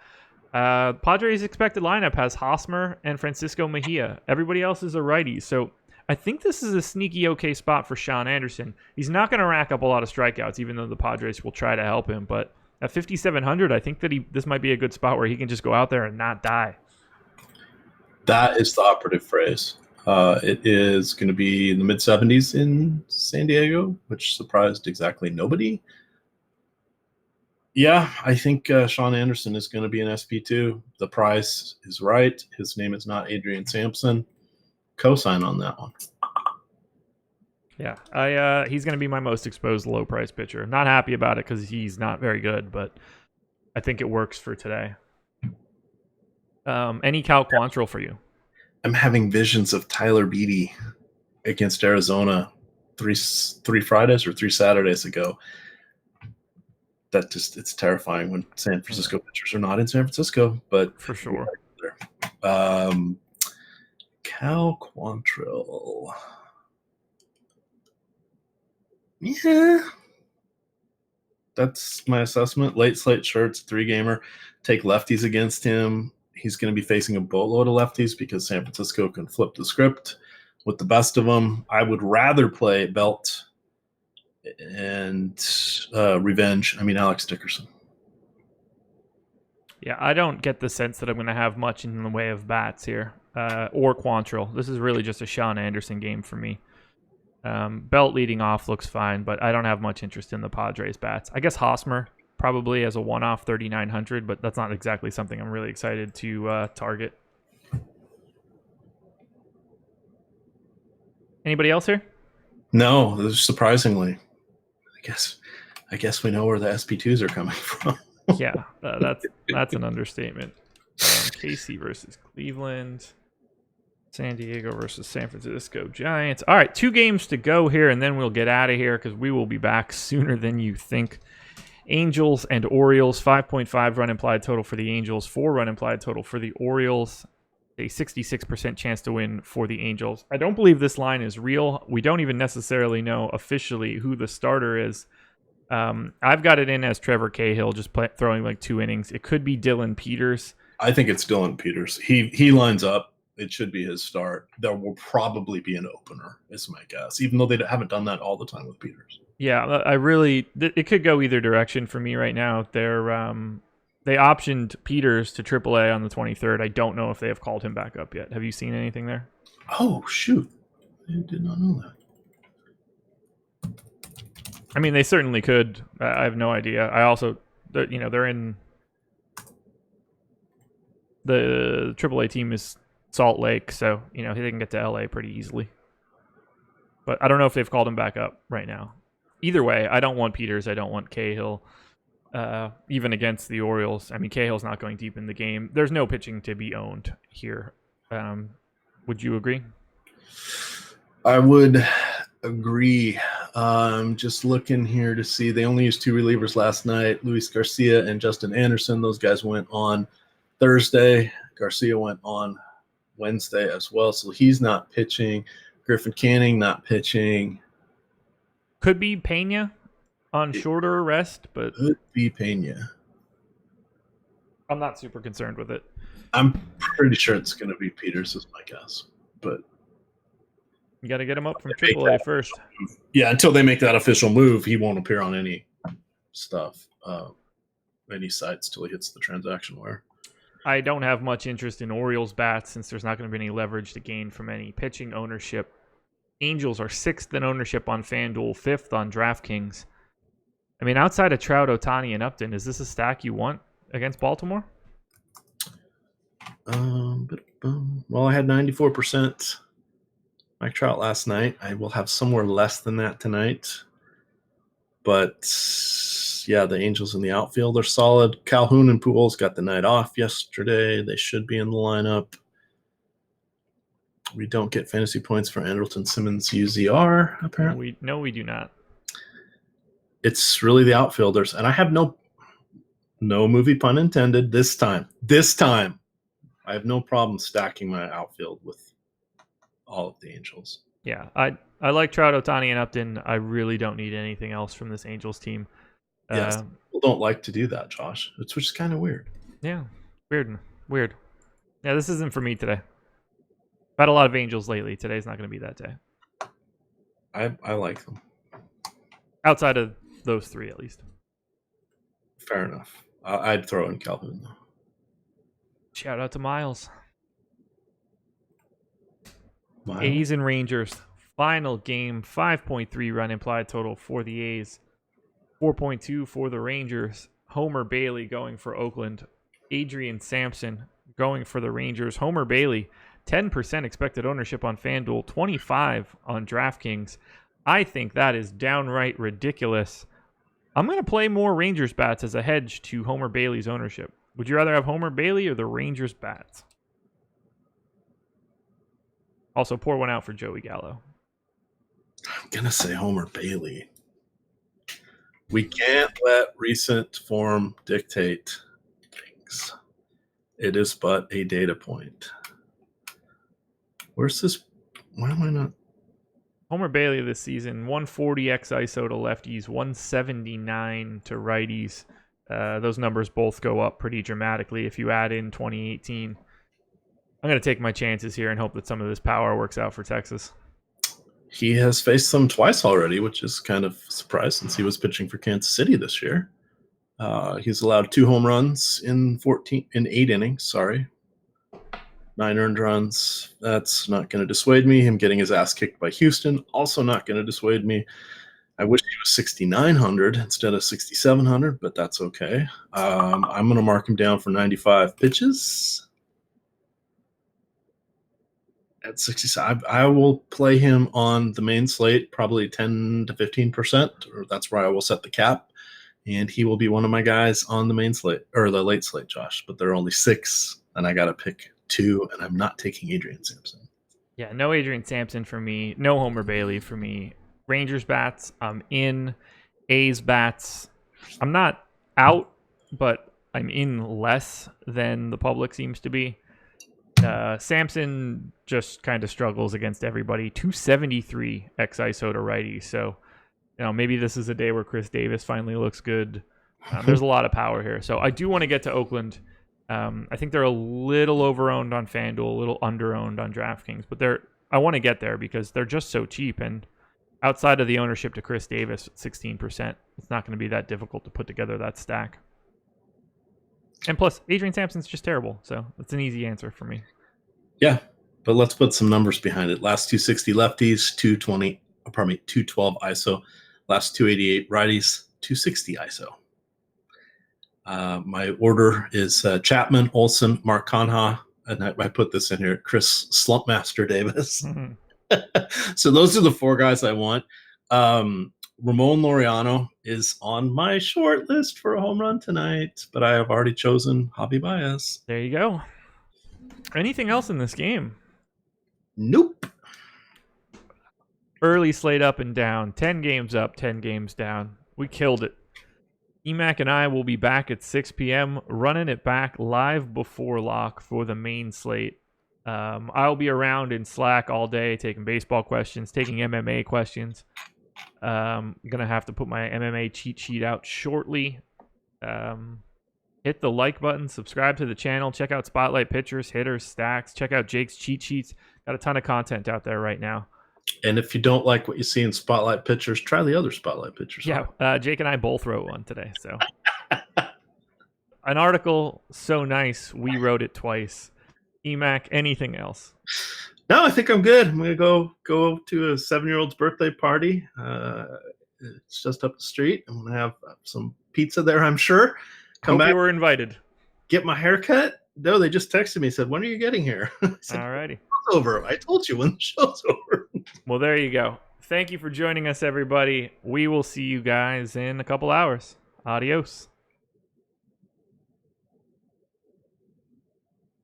Padres' expected lineup has Hosmer and Francisco Mejia. Everybody else is a righty, so I think this is a sneaky okay spot for Sean Anderson. He's not going to rack up a lot of strikeouts, even though the Padres will try to help him, but at 5,700, I think that this might be a good spot where he can just go out there and not die. That is the operative phrase. It is going to be in the mid-70s in San Diego, which surprised exactly nobody. Yeah, I think Sean Anderson is going to be an SP2. The price is right. His name is not Adrian Sampson. Cosign on that one. Yeah, he's going to be my most exposed low-price pitcher. Not happy about it because he's not very good, but I think it works for today. Any Cal Quantrill for you? I'm having visions of Tyler Beede against Arizona three Fridays or 3 Saturdays ago. That just, it's terrifying when San Francisco pitchers are not in San Francisco, but for sure. Cal Quantrill. Yeah. That's my assessment. Late slate shirts, 3-gamer. Take lefties against him. He's going to be facing a boatload of lefties because San Francisco can flip the script with the best of them. I would rather play Belt and Alex Dickerson. Yeah, I don't get the sense that I'm going to have much in the way of bats here or Quantrill. This is really just a Sean Anderson game for me. Belt leading off looks fine, but I don't have much interest in the Padres bats. I guess Hosmer probably as a one-off 3,900, but that's not exactly something I'm really excited to target. Anybody else here? No, surprisingly. I guess we know where the SP2s are coming from. Yeah, that's an understatement. KC versus Cleveland. San Diego versus San Francisco Giants. All right, 2 games to go here, and then we'll get out of here because we will be back sooner than you think. Angels and Orioles, 5.5 run implied total for the Angels, 4 run implied total for the Orioles, a 66% chance to win for the Angels. I don't believe this line is real. We don't even necessarily know officially who the starter is. I've got it in as Trevor Cahill, just throwing like 2 innings. It could be Dylan Peters. I think it's Dylan Peters. He lines up. It should be his start. There will probably be an opener, is my guess, even though they haven't done that all the time with Peters. Yeah, it could go either direction for me right now. They optioned Peters to AAA on the 23rd. I don't know if they have called him back up yet. Have you seen anything there? Oh, shoot. I did not know that. I mean, they certainly could. I have no idea. I also, they're in The AAA team is Salt Lake, so they can get to LA pretty easily. But I don't know if they've called him back up right now. Either way, I don't want Peters. I don't want Cahill. Even against the Orioles. I mean, Cahill's not going deep in the game. There's no pitching to be owned here. Would you agree? I would agree. Just looking here to see. They only used 2 relievers last night, Luis Garcia and Justin Anderson. Those guys went on Thursday. Garcia went on Wednesday as well, so he's not pitching. Griffin Canning not pitching. Could be Pena on shorter rest, but could be Pena. I'm not super concerned with it. I'm pretty sure it's going to be Peters, is my guess. But you got to get him up from AAA first. Yeah, until they make that official move, he won't appear on any stuff, any sites till he hits the transaction wire. I don't have much interest in Orioles bats since there's not going to be any leverage to gain from any pitching ownership. Angels are 6th in ownership on FanDuel, 5th on DraftKings. I mean, outside of Trout, Ohtani, and Upton, is this a stack you want against Baltimore? Well, I had 94% Mike Trout last night. I will have somewhere less than that tonight. But, yeah, the Angels in the outfield are solid. Calhoun and Pujols got the night off yesterday. They should be in the lineup. We don't get fantasy points for Andrelton Simmons UZR, apparently. No, we do not. It's really the outfielders. And I have no movie pun intended this time. I have no problem stacking my outfield with all of the Angels. Yeah, I like Trout, Ohtani, and Upton. I really don't need anything else from this Angels team. Yes, people don't like to do that, Josh. Which is kind of weird. Yeah, weird. Yeah, this isn't for me today. I've had a lot of Angels lately. Today's not going to be that day. I like them. Outside of those 3, at least. Fair enough. I'd throw in Calhoun, though. Shout out to Miles. A's and Rangers. Final game. 5.3 run implied total for the A's. 4.2 for the Rangers. Homer Bailey going for Oakland. Adrian Sampson going for the Rangers. Homer Bailey, 10% expected ownership on FanDuel, 25 on DraftKings. I think that is downright ridiculous. I'm going to play more Rangers bats as a hedge to Homer Bailey's ownership. Would you rather have Homer Bailey or the Rangers bats? Also, pour one out for Joey Gallo. I'm going to say Homer Bailey. We can't let recent form dictate things. It is but a data point. Where's this? Why am I not? Homer Bailey this season, 140 x-ISO to lefties, 179 to righties. Those numbers both go up pretty dramatically if you add in 2018. I'm going to take my chances here and hope that some of this power works out for Texas. He has faced them twice already, which is kind of a surprise since he was pitching for Kansas City this year. He's allowed 2 home runs in 8 innings. 9 earned runs. That's not going to dissuade me. Him getting his ass kicked by Houston, also not going to dissuade me. I wish he was 6,900 instead of 6,700, but that's okay. I'm going to mark him down for 95 pitches. At 67, I will play him on the main slate, probably 10 to 15%, or that's where I will set the cap. And he will be one of my guys on the main slate, or the late slate, Josh. But there are only 6, and I got to pick 2, and I'm not taking Adrian Sampson. Yeah, no Adrian Sampson for me. No Homer Bailey for me. Rangers bats, I'm in. A's bats, I'm not out, but I'm in less than the public seems to be. Sampson just kind of struggles against everybody. 273 x-ISO to righty. So, maybe this is a day where Chris Davis finally looks good. There's a lot of power here. So I do want to get to Oakland. I think they're a little overowned on FanDuel, a little underowned on DraftKings, but I want to get there because they're just so cheap. And outside of the ownership to Chris Davis at 16%, it's not going to be that difficult to put together that stack. And plus, Adrian Sampson's just terrible, so it's an easy answer for me. Yeah, but let's put some numbers behind it. Last 260 lefties, 212 ISO. Last 288 righties, 260 ISO. My order is Chapman, Olsen, Mark Conha, and I put this in here, Chris Slumpmaster Davis. So those are the 4 guys I want. Ramon Laureano is on my short list for a home run tonight, but I have already chosen Javi Baez. There you go. Anything else in this game? Nope. Early slate up and down. 10 games up, 10 games down. We killed it. EMAC and I will be back at 6 p.m. running it back live before lock for the main slate. I'll be around in Slack all day taking baseball questions, taking MMA questions. I'm going to have to put my MMA cheat sheet out shortly. Hit the like button, subscribe to the channel, check out Spotlight Pitchers, Hitters, Stacks, check out Jake's cheat sheets. Got a ton of content out there right now. And if you don't like what you see in Spotlight Pitchers, try the other Spotlight Pitchers. Yeah, Jake and I both wrote one today. So an article so nice, we wrote it twice. EMAC, anything else? No, I think I'm good. I'm gonna go to a 7-year-old's birthday party. It's just up the street. I'm gonna have some pizza there, I'm sure. Hope back, you were invited. Get my hair cut. No, they just texted me, said, when are you getting here? Alrighty. It's over. I told you when the show's over. Well, there you go. Thank you for joining us, everybody. We will see you guys in a couple hours. Adios.